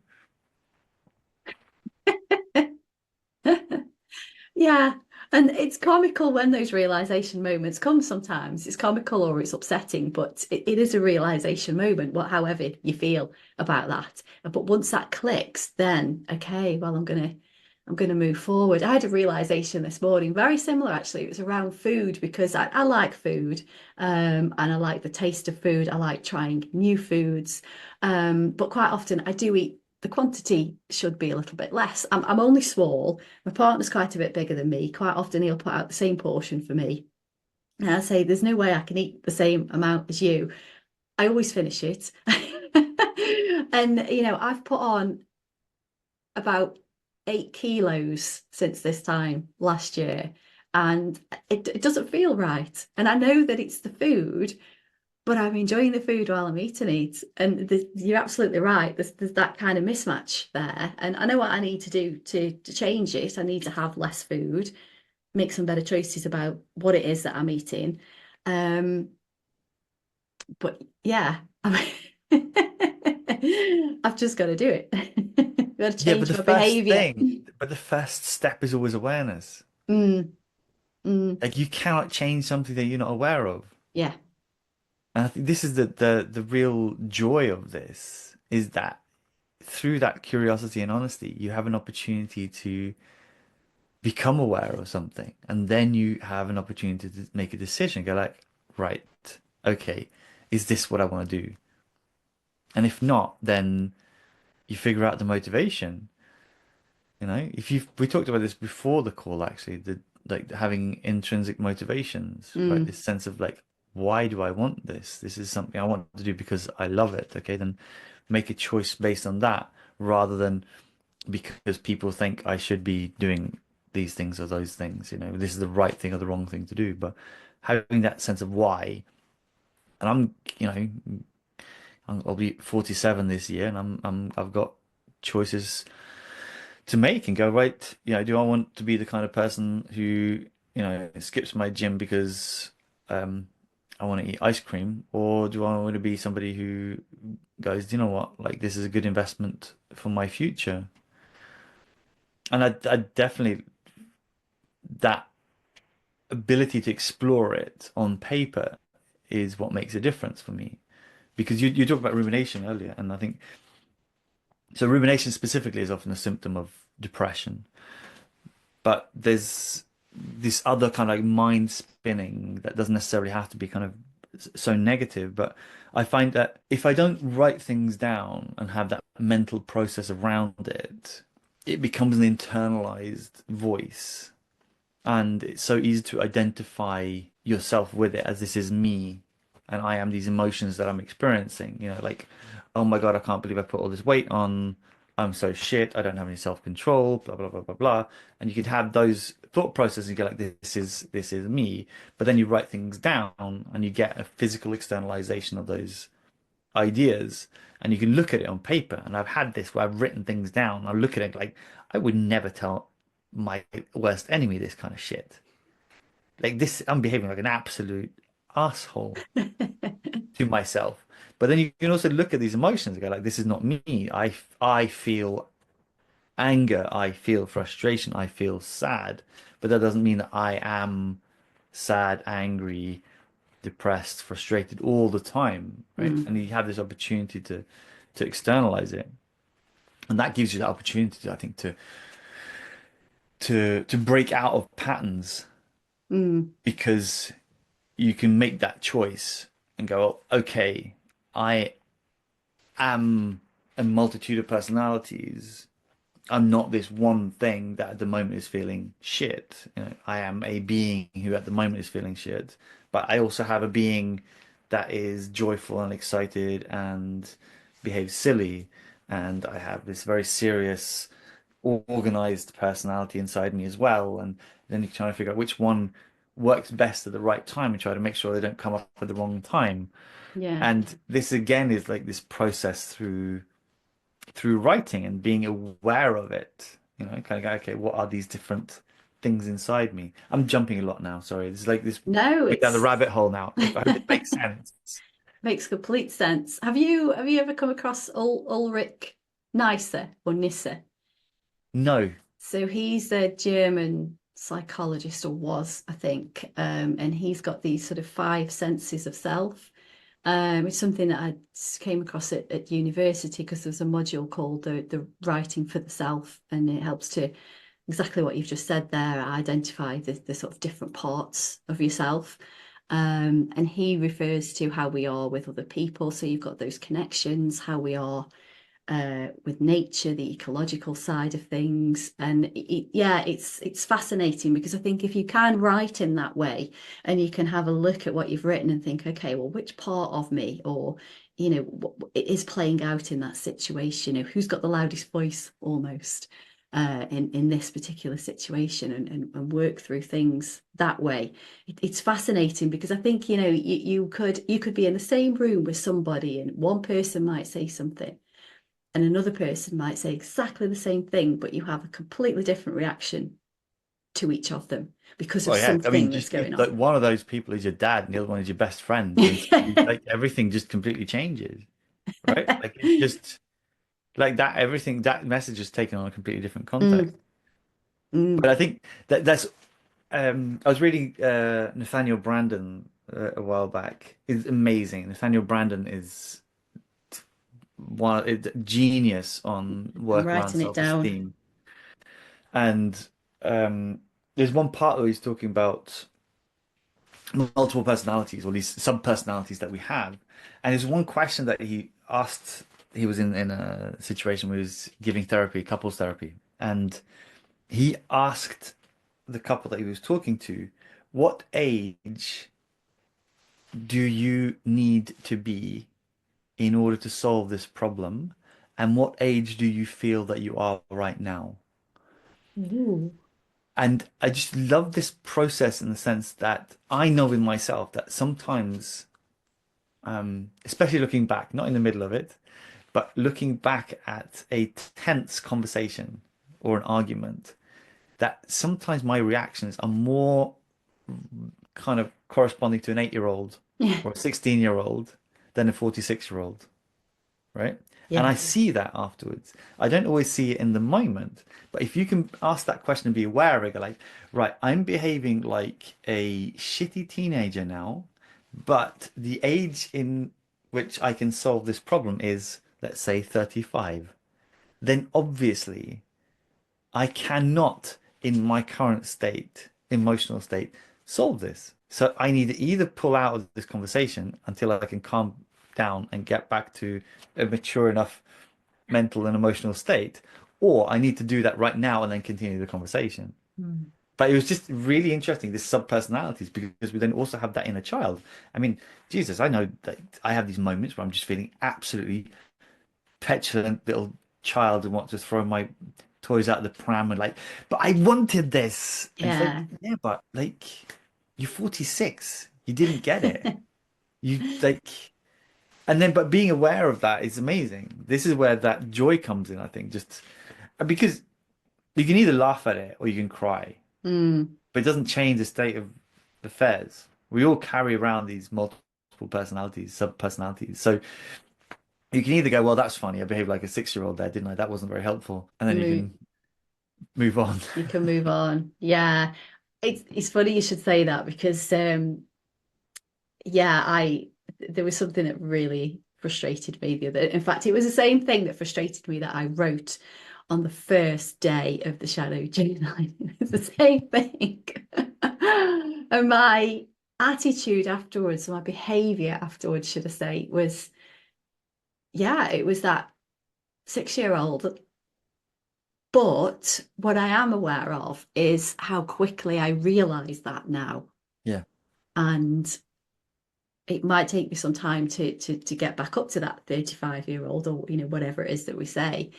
Yeah. And it's comical when those realization moments come sometimes. It's comical or it's upsetting, but it is a realization moment, however you feel about that. But once that clicks, then okay, well, I'm gonna move forward. I had a realization this morning, very similar actually. It was around food because I like food, and I like the taste of food. I like trying new foods. But quite often I do eat, the quantity should be a little bit less. I'm only small. My partner's quite a bit bigger than me. Quite often he'll put out the same portion for me. And I say, there's no way I can eat the same amount as you. I always finish it. And, I've put on about 8 kilos since this time last year. And it doesn't feel right. And I know that it's the food, but I'm enjoying the food while I'm eating it. And you're absolutely right. There's that kind of mismatch there. And I know what I need to do to change it. I need to have less food, make some better choices about what it is that I'm eating. Um, but yeah, I've just got to do it. Got to Yeah, but change the my first behavior. thing, but the first step is always awareness. Mm, mm, Like you cannot change something that you're not aware of. yeah, And I think this is the real joy of this is that through that curiosity and honesty, you have an opportunity to become aware of something, and then you have an opportunity to make a decision. Go like, right, okay, is this what I want to do? And if not, then you figure out the motivation. If we talked about this before the call, actually, like having intrinsic motivations, right? mm, This sense of like, why do I want this? This is something I want to do because I love it. Okay, then make a choice based on that rather than because people think I should be doing these things or those things. This is the right thing or the wrong thing to do. But having that sense of why, and I'll be 47 this year, and I've got choices to make and go, right, do I want to be the kind of person who, skips my gym because I want to eat ice cream, or do I want to be somebody who goes, do you know what, like this is a good investment for my future? And I definitely that ability to explore it on paper is what makes a difference for me because you talked about rumination earlier, and I think so. Rumination specifically is often a symptom of depression, but there's this other kind of like mind spinning that doesn't necessarily have to be kind of so negative. But I find that if I don't write things down and have that mental process around it, it becomes an internalized voice. And it's so easy to identify yourself with it as this is me and I am these emotions that I'm experiencing. Like, oh my God, I can't believe I put all this weight on. I'm so shit. I don't have any self-control, blah, blah, blah, blah, blah. And you could have those thought processes and go like, this is me. But then you write things down and you get a physical externalization of those ideas. And you can look at it on paper. And I've had this where I've written things down. I look at it like, I would never tell my worst enemy this kind of shit. Like this, I'm behaving like an absolute asshole to myself. But then you can also look at these emotions and go like, this is not me. I feel anger, I feel frustration, I feel sad. But that doesn't mean that I am sad, angry, depressed, frustrated all the time, right? Mm, And you have this opportunity to externalize it. And that gives you that opportunity, I think, to break out of patterns mm, because you can make that choice and go, okay, I am a multitude of personalities. I'm not this one thing that at the moment is feeling shit. I am a being who at the moment is feeling shit, but I also have a being that is joyful and excited and behaves silly. And I have this very serious, organized personality inside me as well. And then you're trying to figure out which one works best at the right time and try to make sure they don't come up at the wrong time. yeah. And this again is like this process through writing and being aware of it. Kind of go, okay, what are these different things inside me? I'm jumping a lot now. Sorry, it's like this No, going down the it's rabbit hole now. If I hope it makes sense. makes complete sense. Have you ever come across Ulrich Neisser or Nisser? No. So he's a German psychologist, or was, I think, and he's got these sort of five senses of self. It's something that I came across at university because there's a module called the writing for the self, and it helps to exactly what you've just said there, identify the sort of different parts of yourself. And he refers to how we are with other people. So you've got those connections, how we are with nature, the ecological side of things. And yeah, it's fascinating because I think if you can write in that way and you can have a look at what you've written and think, okay, well, which part of me or what is playing out in that situation, who's got the loudest voice almost in this particular situation, and work through things that way. It's fascinating because I think you could be in the same room with somebody and one person might say something and another person might say exactly the same thing, but you have a completely different reaction to each of them because of Well, yeah. I mean, something that's just going like on. one of those people is your dad, and the other one is your best friend, then suddenly, like everything just completely changes, right? Like it's just like that. Everything that message is taken on a completely different context. Mm, mm, But I think that's I was reading Nathaniel Brandon a while back. It's amazing. Nathaniel Brandon is genius on I'm work around writing it down. self-esteem. And there's one part where he's talking about multiple personalities or these sub-personalities that we have. And there's one question that he asked. He was in a situation where he was giving therapy, couples therapy, and he asked the couple that he was talking to, what age do you need to be in order to solve this problem? And what age do you feel that you are right now? Ooh. And I just love this process in the sense that I know in myself that sometimes, especially looking back, not in the middle of it, but looking back at a tense conversation or an argument, that sometimes my reactions are more kind of corresponding to an 8-year-old Yeah, or a 16-year-old than a 46-year-old, right? And yeah, I see that afterwards. I don't always see it in the moment, but if you can ask that question and be aware of it, go like, right, I'm behaving like a shitty teenager now, but the age in which I can solve this problem is, let's say, 35, then obviously I cannot, in my current state, emotional state, solve this. So I need to either pull out of this conversation until I can calm down and get back to a mature enough mental and emotional state, or I need to do that right now and then continue the conversation. Mm. But it was just really interesting, this sub-personalities, because we then also have that inner child. I mean, Jesus, I know that I have these moments where I'm just feeling absolutely petulant little child and want to throw my toys out of the pram and like, but I wanted this. And it's like, Yeah. yeah, but like, you're 46. You didn't get it. You like, and then, but being aware of that is amazing. This is where that joy comes in, I think, just because you can either laugh at it or you can cry, Mm. but it doesn't change the state of affairs. We all carry around these multiple personalities, sub personalities. So you can either go, well, that's funny. I behaved like a 6-year-old there, didn't I? That wasn't very helpful. And then you Move. can move on. You can move on. Yeah. It's funny you should say that because yeah, I there was something that really frustrated me the other. In fact, it was the same thing that frustrated me that I wrote on the first day of the shadow journaling. It's the same thing. And my attitude afterwards, my behavior afterwards, should I say, was yeah, it was that 6-year-old. But what I am aware of is how quickly I realize that now. Yeah. And it might take me some time to get back up to that 35-year-old or whatever it is that we say,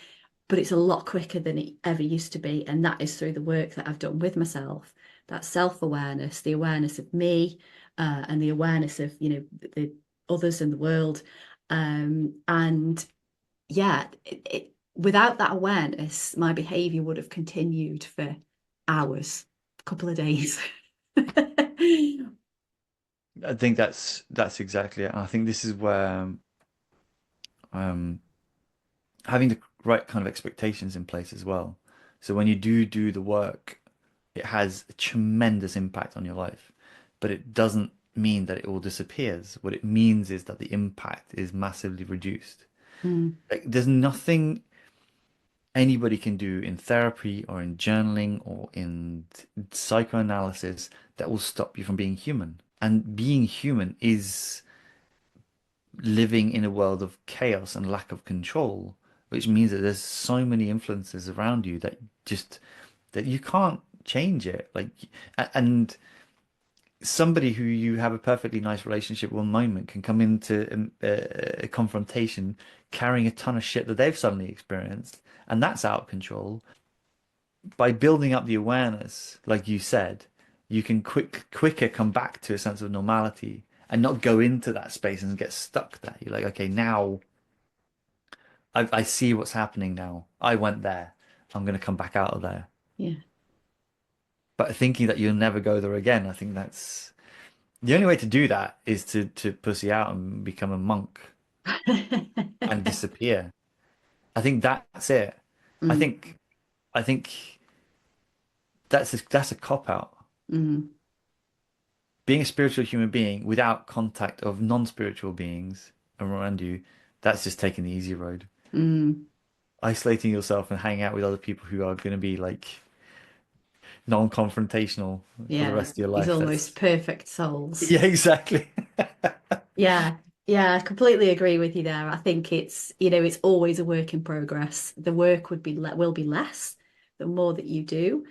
but it's a lot quicker than it ever used to be. And that is through the work that I've done with myself, that self-awareness, the awareness of me, and the awareness of the others in the world. And yeah, without that awareness, my behavior would have continued for hours, a couple of days. I think that's exactly it. And I think this is where um having the right kind of expectations in place as well. So when you do the work, it has a tremendous impact on your life, but it doesn't mean that it all disappears. What it means is that the impact is massively reduced. Mm, Like there's nothing anybody can do in therapy or in journaling or in psychoanalysis that will stop you from being human. And being human is living in a world of chaos and lack of control, which means that there's so many influences around you that just that you can't change it. Like, and somebody who you have a perfectly nice relationship one moment can come into a confrontation carrying a ton of shit that they've suddenly experienced, and that's out of control. By building up the awareness, like you said, you can quicker come back to a sense of normality and not go into that space and get stuck there. You're like, okay, now I see what's happening now. I went there. I'm going to come back out of there. yeah. But thinking that you'll never go there again, I think that's the only way to do that is to pussy out and become a monk and disappear. I think that's it. I Mm, think I think that's a cop out. mm, Being a spiritual human being without contact of non-spiritual beings around you, that's just taking the easy road. mm. Isolating yourself and hanging out with other people who are going to be like non-confrontational for the Yeah, rest of your he's life. almost That's perfect souls. yeah, exactly. Yeah, yeah, I completely agree with you there. I think it's always a work in progress. The work will be less the more that you do.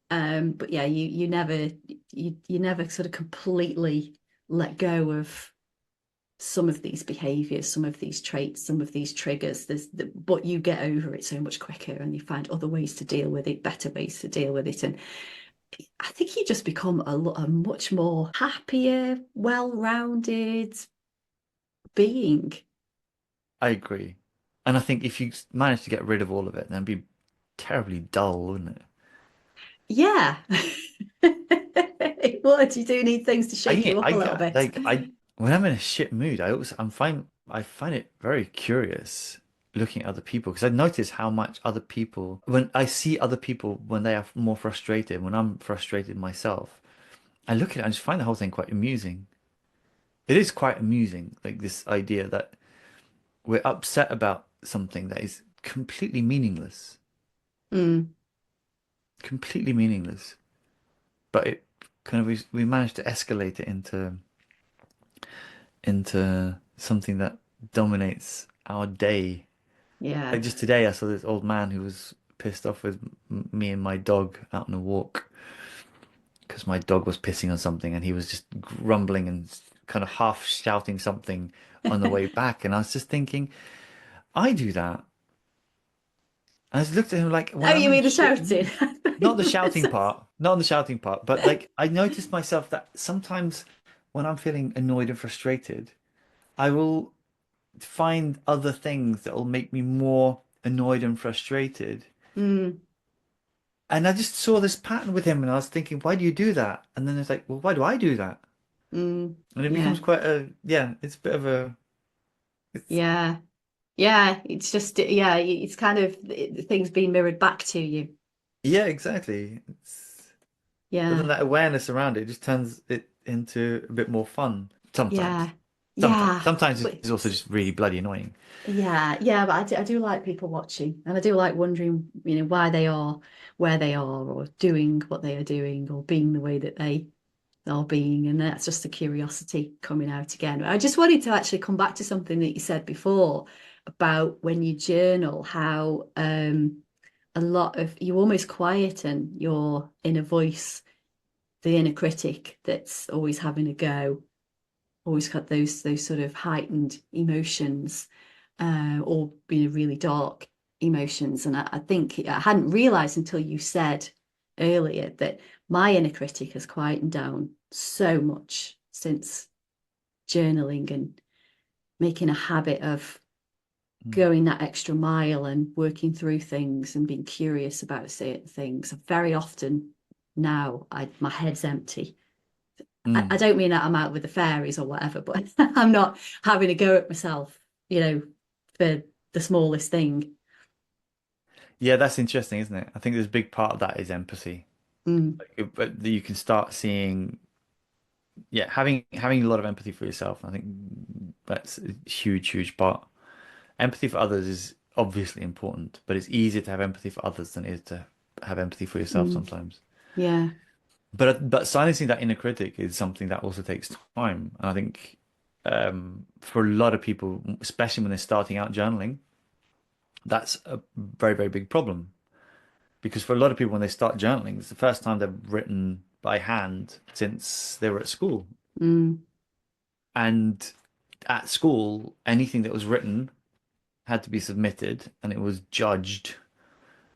But yeah, you never sort of completely let go of some of these behaviors, some of these traits, some of these triggers. But you get over it so much quicker and you find other ways to deal with it, better ways to deal with it. And I think you just become a much more happier, well-rounded being. I agree. And I think if you manage to get rid of all of it, then it'd be terribly dull, wouldn't it? Yeah. It would. You do need things to shake you up a little bit. I when I'm in a shit mood, I find it very curious looking at other people because I notice how much other people when I see other people when they are more frustrated, when I'm frustrated myself, I look at it and just find the whole thing quite amusing. It is quite amusing, like this idea that we're upset about something that is completely meaningless, Mm, completely meaningless, but it kind of we managed to escalate it into something that dominates our day. yeah. Like just today, I saw this old man who was pissed off with me and my dog out on a walk because my dog was pissing on something, and he was just grumbling and kind of half shouting something on the way back. And I was just thinking, I do that. And I just looked at him like, Oh, when I'm you in mean the shit shouting? mood, not the shouting part, not the shouting part, but like I noticed myself that sometimes when I'm feeling annoyed and frustrated, I will find other things that will make me more annoyed and frustrated. Mm, And I just saw this pattern with him, and I was thinking, why do you do that? And then it's like, well, why do I do that? And it becomes yeah, quite a, yeah, it's a bit of a, it's, yeah, yeah. It's just, yeah, it's kind of things being mirrored back to you. yeah, exactly. But then Yeah, that awareness around it just turns it into a bit more fun. Sometimes. yeah, yeah. Sometimes But it's also just really bloody annoying. yeah, yeah, but I do like people watching, and I do like wondering, why they are where they are, or doing what they are doing, or being the way that they are being, and that's just the curiosity coming out again. I just wanted to actually come back to something that you said before about when you journal, how a lot of you almost quieten your inner voice, the inner critic that's always having a go, always got those sort of heightened emotions, or really dark emotions. And I think I hadn't realized until you said earlier that my inner critic has quietened down so much since journaling and making a habit of Mm. going that extra mile and working through things and being curious about certain things. Very often now my head's empty. I Mm. don't mean that I'm out with the fairies or whatever, but I'm not having a go at myself, for the smallest thing. Yeah, that's interesting, isn't it? I think there's a big part of that is empathy. Mm, But you can start seeing, yeah, having a lot of empathy for yourself. I think that's a huge, huge part. Empathy for others is obviously important, but it's easier to have empathy for others than it is to have empathy for yourself mm, sometimes. yeah. But silencing that inner critic is something that also takes time. And I think for a lot of people, especially when they're starting out journaling, that's a very, very big problem. Because for a lot of people, when they start journaling, it's the first time they've written by hand since they were at school. Mm, And at school, anything that was written had to be submitted and it was judged.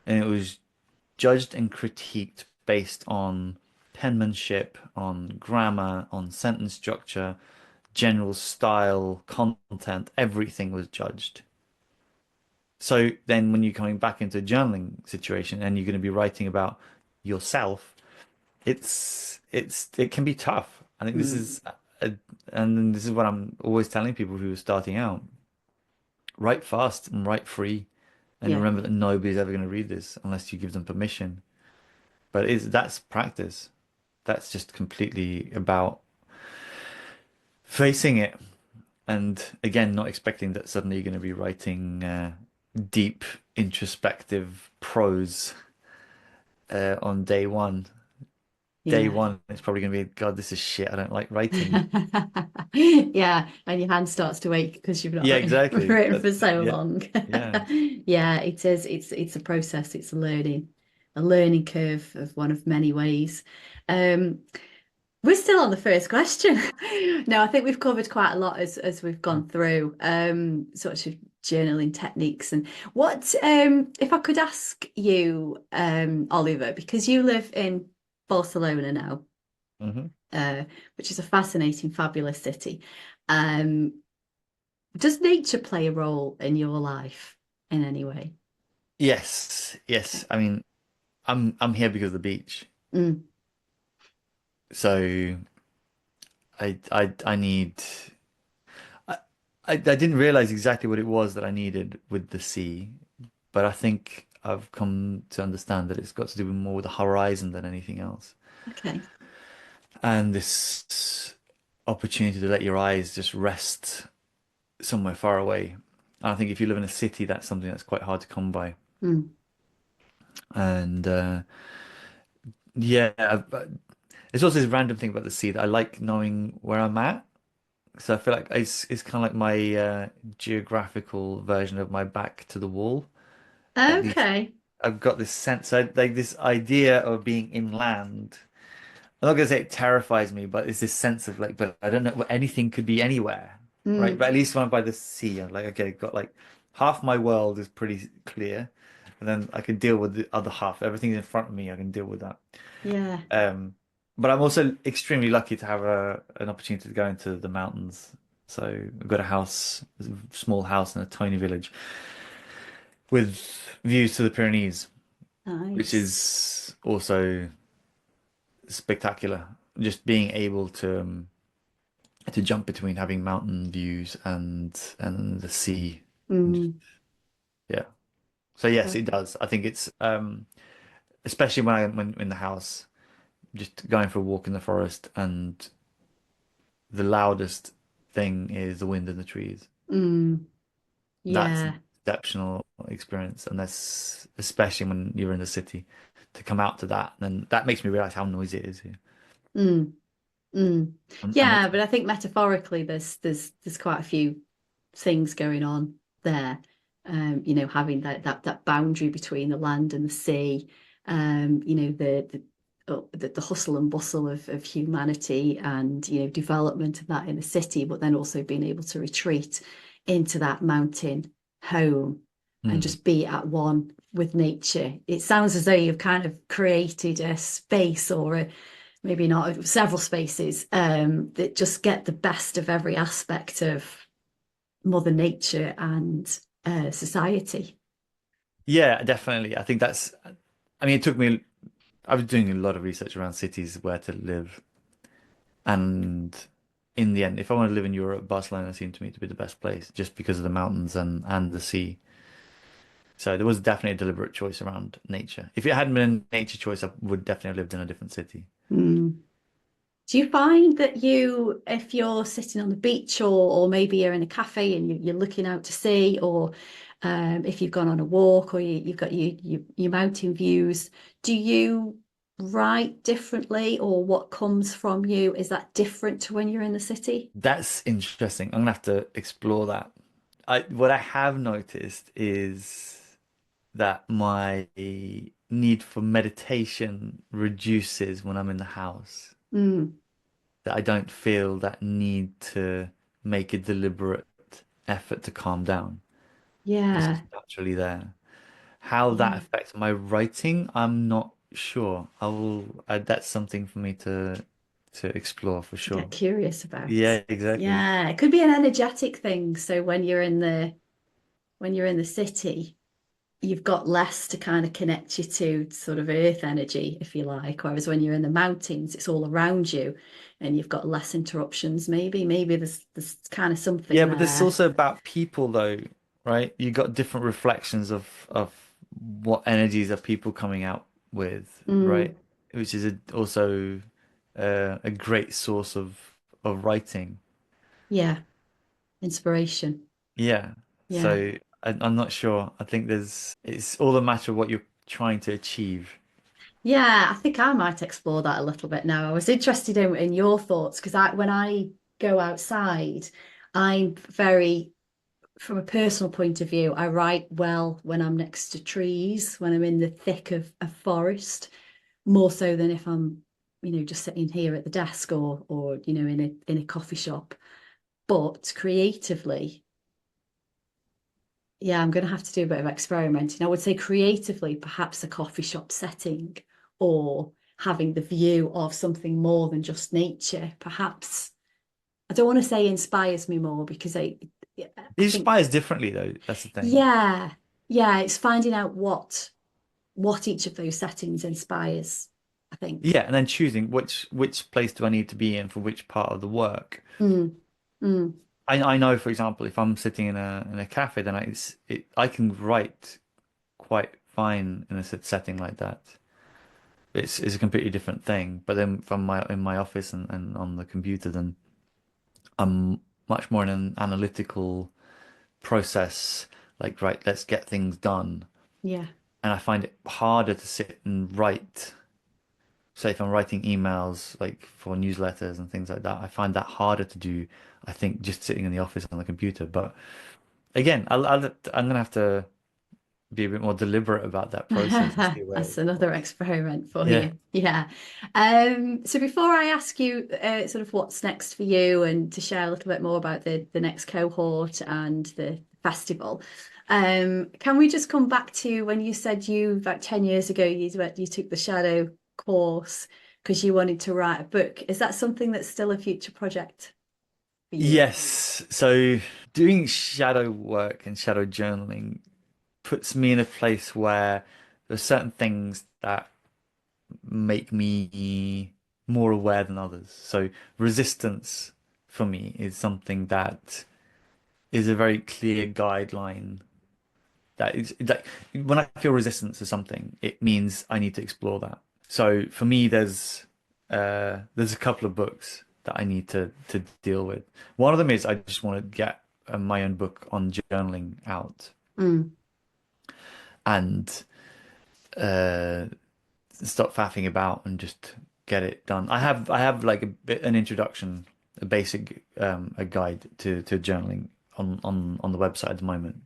And it was judged and critiqued based on penmanship, on grammar, on sentence structure, general style, content, everything was judged. So then when you're coming back into a journaling situation and you're going to be writing about yourself, it can be tough. I think this mm, is and this is what I'm always telling people who are starting out. Write fast and write free, and yeah. remember that nobody's ever going to read this unless you give them permission. But that's practice. That's just completely about facing it. And again, not expecting that suddenly you're going to be writing deep, introspective prose on day one. Day Yeah. one, it's probably going to be, God, this is shit. I don't like writing. Yeah, and your hand starts to ache because you've not Yeah, written, exactly. written for so Yeah, long. yeah. Yeah, it is. It's a process. It's a learning curve of one of many ways. Um, we're still on the first question. No, I think we've covered quite a lot as we've gone through sort of journaling techniques. And what if I could ask you, Oliver, because you live in Barcelona now, Hmm. uh, which is a fascinating, fabulous city. Um, does nature play a role in your life in any way? Yes, yes. Okay. I mean, I'm here because of the beach. Mm, So I need I didn't realize exactly what it was that I needed with the sea, but I think I've come to understand that it's got to do more with the horizon than anything else. okay. And this opportunity to let your eyes just rest somewhere far away. And I think if you live in a city, that's something that's quite hard to come by. Mm. And yeah, but there's also this random thing about the sea that I like knowing where I'm at. So I feel like it's kind of like my geographical version of my back to the wall. Like these, Okay. I've got this sense, like this idea of being inland. I'm not gonna say it terrifies me, but it's this sense of like, but I don't know, anything could be anywhere, right? Mm. But at least when I'm by the sea, I'm like, okay, got like half my world is pretty clear, and then I can deal with the other half. Everything's in front of me, I can deal with that. Yeah. Um, but I'm also extremely lucky to have an opportunity to go into the mountains. So I've got a house, a small house in a tiny village with views to the Pyrenees, which Nice. is also spectacular. Just being able to jump between having mountain views and the sea. Mm. Yeah. So yes, Uh, it does. I think it's especially when in the house, just going for a walk in the forest, and the loudest thing is the wind in the trees. mm. That's an Yeah. exceptional experience, and that's especially when you're in the city. To come out to that, then that makes me realize how noisy it is here. Mm. Mm. And it's Yeah, but I think metaphorically there's quite a few things going on there. Having that boundary between the land and the sea, the hustle and bustle of humanity and development of that in the city, but then also being able to retreat into that mountain home and mm. just be at one with nature. It sounds as though you've kind of created a space or maybe not several spaces that just get the best of every aspect of Mother Nature and society. Yeah, definitely. I think that's. I mean, it took me. I was doing a lot of research around cities where to live, and in the end, if I want to live in Europe, Barcelona seemed to me to be the best place, just because of the mountains and the sea. So there was definitely a deliberate choice around nature. If it hadn't been a nature choice, I would definitely have lived in a different city. Mm. Do you find that if you're sitting on the beach or maybe you're in a cafe and you're looking out to sea, or if you've gone on a walk or you've got your mountain views, do you write differently or what comes from you? Is that different to when you're in the city? That's interesting. I'm gonna have to explore that. What I have noticed is that my need for meditation reduces when I'm in the house. Mm. That I don't feel that need to make a deliberate effort to calm down. It's just Yeah. naturally there. How that Yeah. affects my writing, I'm not sure. I will, that's something for me to explore for To get sure. curious about. Yeah, exactly. Yeah, it could be an energetic thing. So when you're in the city, you've got less to kind of connect you to sort of earth energy, if you like. Whereas when you're in the mountains, it's all around you and you've got less interruptions, maybe. Maybe there's kind of something Yeah, but this is there. also about people though, right? You got different reflections of what energies are people coming out with, right? Mm, Which is also a great source of writing. yeah, inspiration. Yeah. Yeah. So I'm not sure. I think it's all a matter of what you're trying to achieve. Yeah, I think I might explore that a little bit now. I was interested in your thoughts because when I go outside, I'm very, from a personal point of view, I write well when I'm next to trees, when I'm in the thick of a forest, more so than if I'm, just sitting here at the desk or in a coffee shop. But creatively, yeah, I'm going to have to do a bit of experimenting. I would say creatively, perhaps a coffee shop setting or having the view of something more than just nature. Perhaps I don't want to say inspires me more because I It think, inspires differently though. That's the thing. yeah, yeah, it's finding out what each of those settings inspires, I think. Yeah, and then choosing which place do I need to be in for which part of the work. Mm, mm, I know, for example, if I'm sitting in a cafe, then I can write quite fine in a setting like that. It's a completely different thing. But then from my in my office and on the computer, then I'm much more in an analytical process, like, right, let's get things done. Yeah. And I find it harder to sit and write. Say if I'm writing emails like for newsletters and things like that, I find that harder to do, I think, just sitting in the office on the computer. But again, I'm gonna have to be a bit more deliberate about that process and see where. That's another experiment for Yeah. you. Yeah. So before I ask you sort of what's next for you and to share a little bit more about the next cohort and the festival, can we just come back to when you said you about 10 years ago you took the shadow course because you wanted to write a book. Is that something that's still a future project for you? Yes. So doing shadow work and shadow journaling puts me in a place where there's certain things that make me more aware than others. So resistance for me is something that is a very clear guideline that is like when I feel resistance to something, it means I need to explore that. So for me, there's a couple of books that I need to deal with. One of them is I just want to get my own book on journaling out Mm. and uh, stop faffing about and just get it done. I have like an introduction, a basic a guide to journaling on the website at the moment,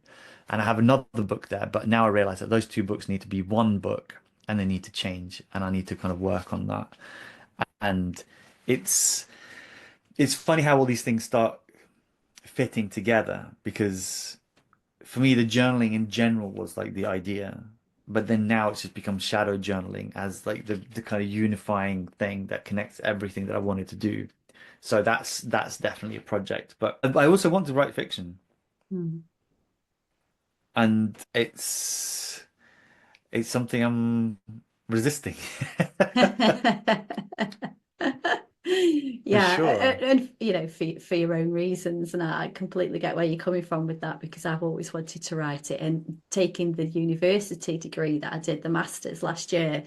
and I have another book there. But now I realize that those two books need to be one book, and they need to change, and I need to kind of work on that. And it's it's funny how all these things start fitting together because for me, the journaling in general was like the idea, but then now it's just become shadow journaling as like the kind of unifying thing that connects everything that I wanted to do. So that's definitely a project. But I also want to write fiction, Mm. and it's something I'm resisting for Yeah, sure. and you know, for your own reasons, and I completely get where you're coming from with that because I've always wanted to write it. And taking the university degree that I did, the master's last year,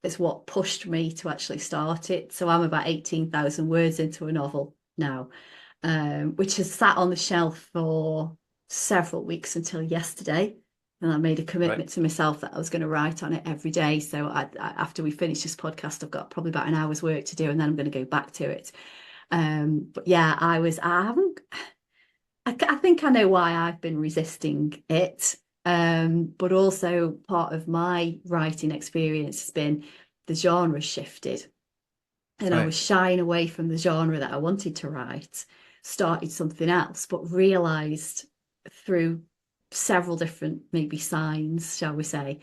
is what pushed me to actually start it. So I'm about 18,000 words into a novel now, which has sat on the shelf for several weeks until yesterday. And I made a Right. commitment to myself that I was going to write on it every day. So after we finish this podcast, I've got probably about an hour's work to do, and then I'm going to go back to it. But yeah, I haven't, I think I know why I've been resisting it. But also part of my writing experience has been the genre shifted and I Right. was shying away from the genre that I wanted to write, started something else, but realized through several different maybe signs, shall we say,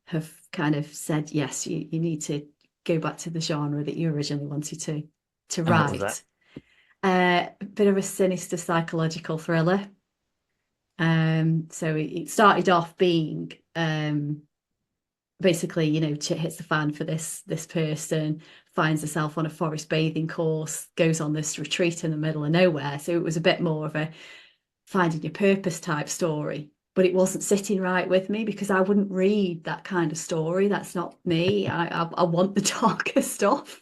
have kind of said, yes, you need to go back to the genre that you originally wanted to And what was that? write. A bit of a sinister psychological thriller. So it started off being basically, you know, shit hits the fan for this person, finds herself on a forest bathing course, goes on this retreat in the middle of nowhere. So it was a bit more of a finding your purpose type story. But it wasn't sitting right with me because I wouldn't read that kind of story. That's not me. I want the darker stuff.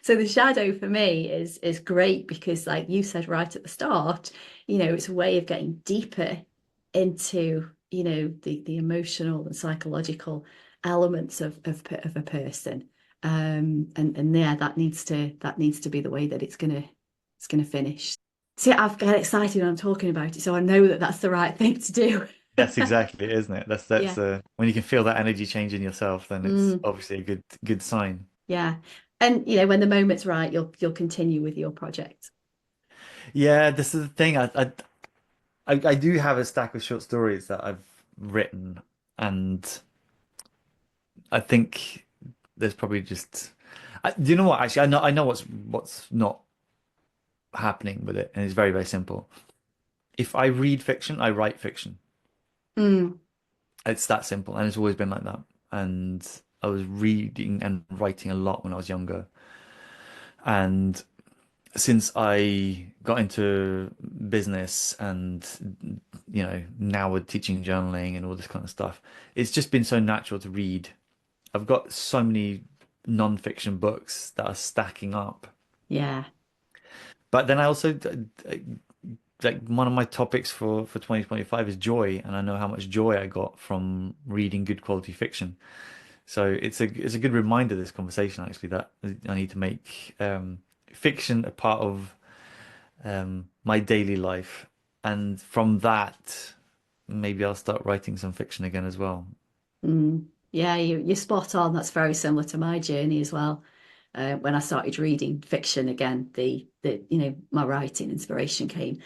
So the shadow for me is great because, like you said right at the start, you know, it's a way of getting deeper into, you know, the emotional and psychological elements of a person. And yeah, that needs to be the way that it's gonna finish. See, I've got excited when I'm talking about it, so I know that that's the right thing to do. That's exactly it, isn't it? That's Yeah. when you can feel that energy change in yourself, then it's Mm, obviously a good sign. yeah. And you know, when the moment's right, you'll continue with your project. Yeah, this is the thing. I do have a stack of short stories that I've written, and I think there's probably just. Do you know what? Actually, I know what's not happening with it, and it's very very simple. If I read fiction, I write fiction. Mm, It's that simple, and it's always been like that. And I was reading and writing a lot when I was younger, and since I got into business and now with teaching journaling and all this kind of stuff, it's just been so natural to read. I've got so many non-fiction books that are stacking up. yeah. But then I also like one of my topics for 2025 is joy, and I know how much joy I got from reading good quality fiction. So it's a good reminder, this conversation actually, that I need to make fiction a part of my daily life, and from that maybe I'll start writing some fiction again as well. Mm. Yeah, you're spot on. That's very similar to my journey as well. When I started reading fiction again, my writing inspiration came.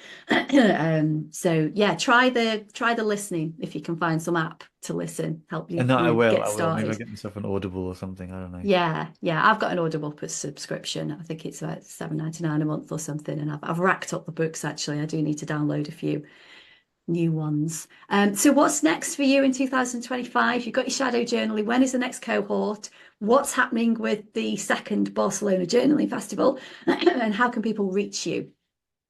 So yeah, try the listening if you can find some app to listen, help you, And no, get I will. Maybe I'll started. get myself an Audible or something. I don't know. Yeah, I've got an Audible subscription. I think it's about 7.99 a month or something, and I've racked up the books actually. I do need to download a few new ones. So what's next for you in 2025? You've got your shadow journaling. When is the next cohort? What's happening with the second Barcelona Journaling Festival? And how can people reach you?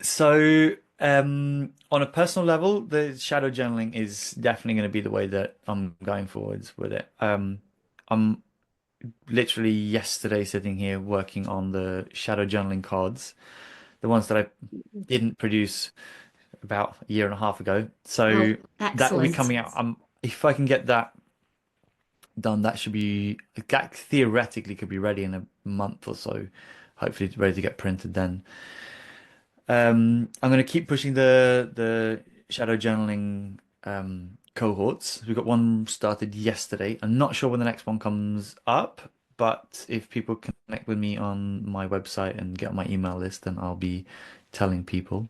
So, on a personal level, the shadow journaling is definitely going to be the way that I'm going forwards with it. I'm literally yesterday sitting here working on the shadow journaling cards, the ones that I didn't produce about a year and a half ago. So Oh, that will be excellent. coming out. If I can get that done, that theoretically could be ready in a month or so. Hopefully, it's ready to get printed then. I'm going to keep pushing the shadow journaling cohorts. We got one started yesterday. I'm not sure when the next one comes up, but if people connect with me on my website and get on my email list, then I'll be telling people.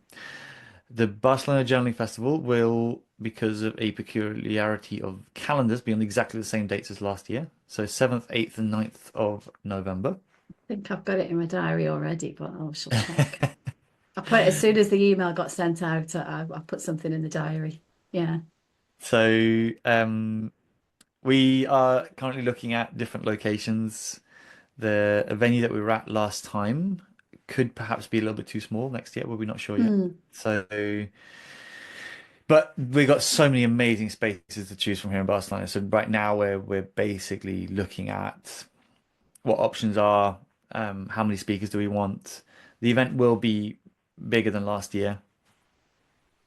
The Barcelona Journaling Festival will, because of a peculiarity of calendars, be on exactly the same dates as last year. So 7th, 8th, and 9th of November. I think I've got it in my diary already, but I shall check. I put as soon as the email got sent out, I put something in the diary. Yeah. So we are currently looking at different locations. The venue that we were at last time could perhaps be a little bit too small next year, but we're not sure yet. Hmm. So, but we got so many amazing spaces to choose from here in Barcelona. So right now we're basically looking at what options are, how many speakers do we want. The event will be bigger than last year.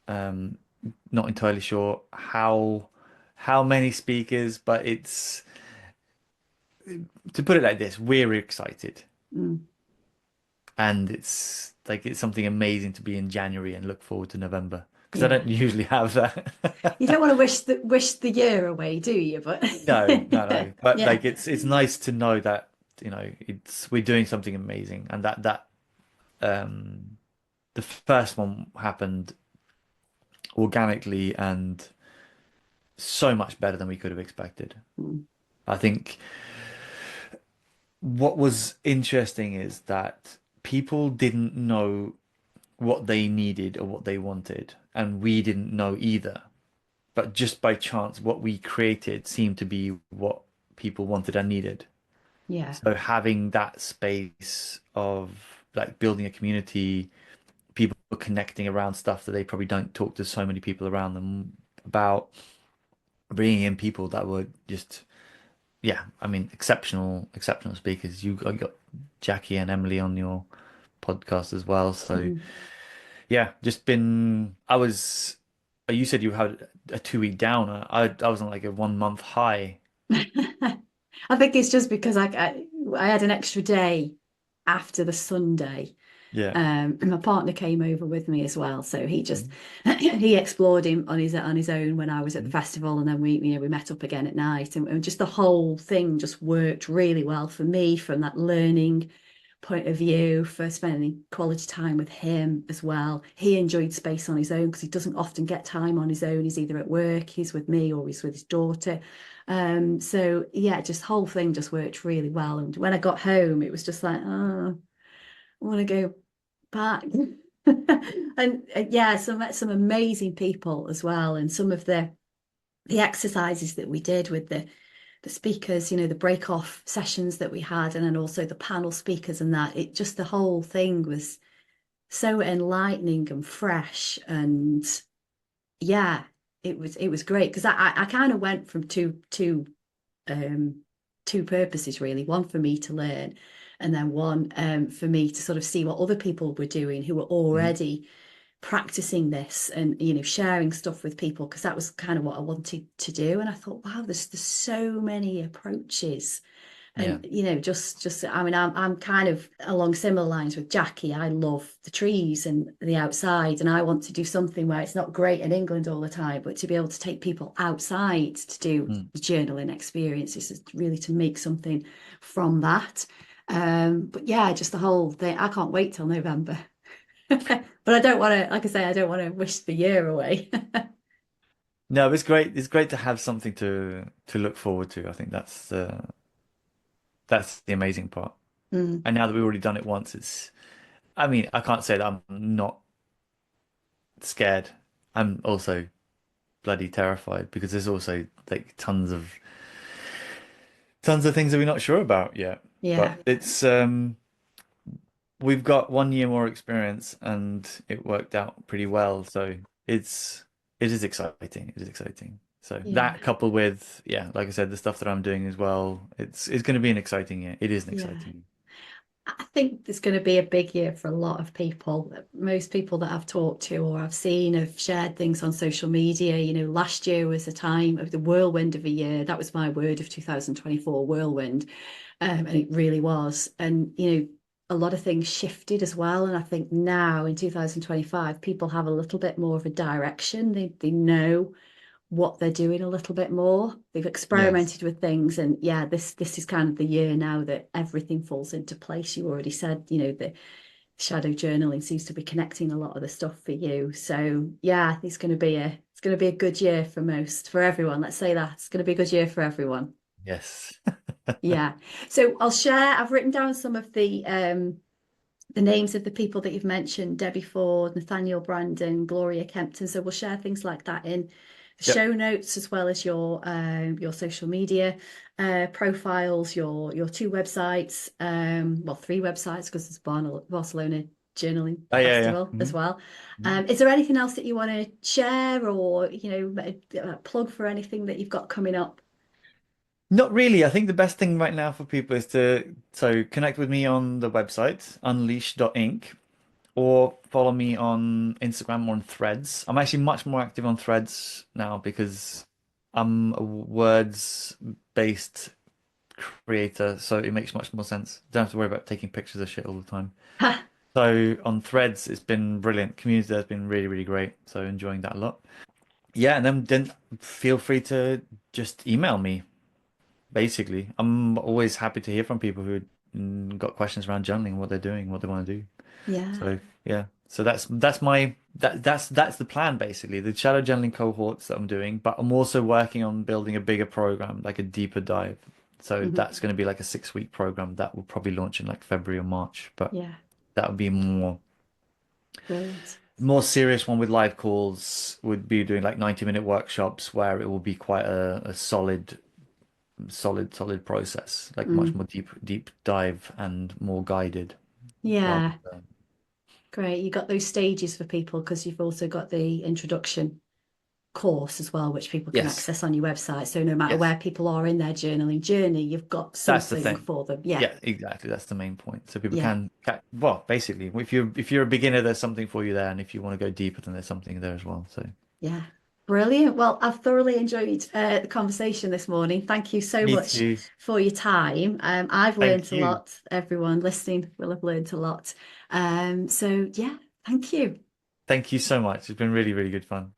Um, Not entirely sure how many speakers, but it's to put it like this, we're excited. Mm. And it's something amazing to be in January and look forward to November because I Yeah. don't usually have You that. don't want to wish the year away, do you? But No, no, no. But yeah. like it's nice to know that, it's we're doing something amazing, and that um the first one happened organically and so much better than we could have expected. Mm. I think what was interesting is that people didn't know what they needed or what they wanted, and we didn't know either. But just by chance, what we created seemed to be what people wanted and needed. Yeah. So having that space of like building a community, people connecting around stuff that they probably don't talk to so many people around them about, bringing in people that were just, yeah, I mean, exceptional speakers. You got Jackie and Emily on your podcast as well. So Mm. yeah, just been. You said you had a 2 week downer. I was on like a 1 month high. I think it's just because I had an extra day after the Sunday. Yeah. And my partner came over with me as well, so he just Mhm. he explored him on his own when I was at the Mhm. festival, and then we met up again at night, and just the whole thing just worked really well for me from that learning point of view, for spending quality time with him as well. He enjoyed space on his own because he doesn't often get time on his own. He's either at work, he's with me, or he's with his daughter. So yeah, just whole thing just worked really well. And when I got home, it was just like, oh, I want to go back. And yeah, so I met some amazing people as well, and some of the exercises that we did with the speakers, the break off sessions that we had, and then also the panel speakers, and that it just the whole thing was so enlightening and fresh. And yeah, it was great because I kind of went from um two purposes really, one for me to learn, and then one for me to sort of see what other people were doing who were Mhm. already practicing this and, you know, sharing stuff with people, because that was kind of what I wanted to do. And I thought, wow, there's so many approaches. Yeah. And, you know, just I mean, I'm kind of along similar lines with Jackie. I love the trees and the outside, and I want to do something where it's not great in England all the time, but to be able to take people outside to do the journaling experiences, is really to make something from that. But yeah, just the whole thing. I can't wait till November. But I don't want to, like I say, I don't want to wish the year away. No, it's great. It's great to have something to look forward to. I think that's the amazing part. Mm, And now that we've already done it once, I mean, I can't say that I'm not scared. I'm also bloody terrified because there's also like tons of things that we're not sure about yet. yeah, But it's we've got 1 year more experience and it worked out pretty well. So it is exciting. It is exciting. So yeah, that coupled with, yeah, like I said, the stuff that I'm doing as well, it's going to be an exciting year. It is an yeah. exciting year. I think there's going to be a big year for a lot of people. Most people that I've talked to or I've seen have shared things on social media. You know, last year was a time of the whirlwind of a year. That was my word of 2024, whirlwind. And it really was. And, you know, a lot of things shifted as well. And I think now in 2025, people have a little bit more of a direction. They know what they're doing a little bit more. They've Yes. experimented with things, and yeah, this is kind of the year now that everything falls into place. You already said, you know, the shadow journaling seems to be connecting a lot of the stuff for you. So yeah, it's going to be a good year for everyone. Let's say that it's going to be a good year for everyone. Yes. Yeah. So I'll share. I've written down some of the names of the people that you've mentioned: Debbie Ford, Nathaniel Brandon, Gloria Kempton. So we'll share things like that in the Yep. show notes, as well as your social media profiles, your two websites, well, three websites, because there's Barcelona Journaling Oh yeah, yeah. Festival as well. Mhm. Is there anything else that you want to share, or, you know, plug for anything that you've got coming up? Not really. I think the best thing right now for people is to connect with me on the website, unleash.inc, or follow me on Instagram or on Threads. I'm actually much more active on Threads now because I'm a words-based creator, so it makes much more sense. Don't have to worry about taking pictures of shit all the time. So on Threads, it's been brilliant. Community there has been really, really great. So enjoying that a lot. Yeah, and then feel free to just email me. Basically, I'm always happy to hear from people who got questions around journaling, what they're doing, what they want to do. Yeah. So yeah, so that's the plan basically. The shadow journaling cohorts that I'm doing, but I'm also working on building a bigger program, like a deeper dive. So Mhm. that's going to be like a 6 week program that will probably launch in like February or March. But Yeah. that would be Brilliant. more serious one with live calls. Would be doing like 90-minute workshops where it will be quite a solid process, like much Mm. more deep dive and more guided rather Yeah. than Great. You got those stages for people, because you've also got the introduction course as well, which people can yes, access on your website. So no matter yes, where people are in their journaling journey, you've got that's the something thing. for them. Yeah. Yeah, exactly. That's the main point. So people Yeah. well, basically, if you're a beginner, there's something for you there, and if you want to go deeper, then there's something there as well. So Yeah. Brilliant. Well, I've thoroughly enjoyed the conversation this morning. Thank you so me much too. for your time. I've learned Thank a you. lot. Everyone listening will have learned a lot. So yeah, thank you. Thank you so much. It's been really, really good fun.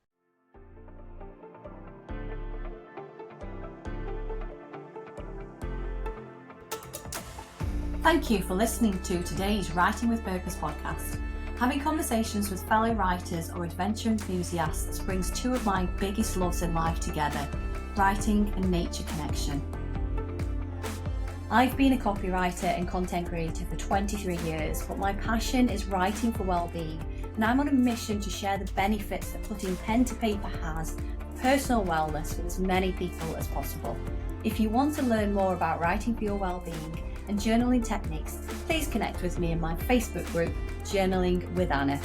Thank you for listening to today's Writing with Purpose podcast. Having conversations with fellow writers or adventure enthusiasts brings two of my biggest loves in life together: writing and nature connection. I've been a copywriter and content creator for 23 years, but my passion is writing for well-being, and I'm on a mission to share the benefits that putting pen to paper has for personal wellness with as many people as possible. If you want to learn more about writing for your well-being and journaling techniques, please connect with me in my Facebook group, Journaling with Anna.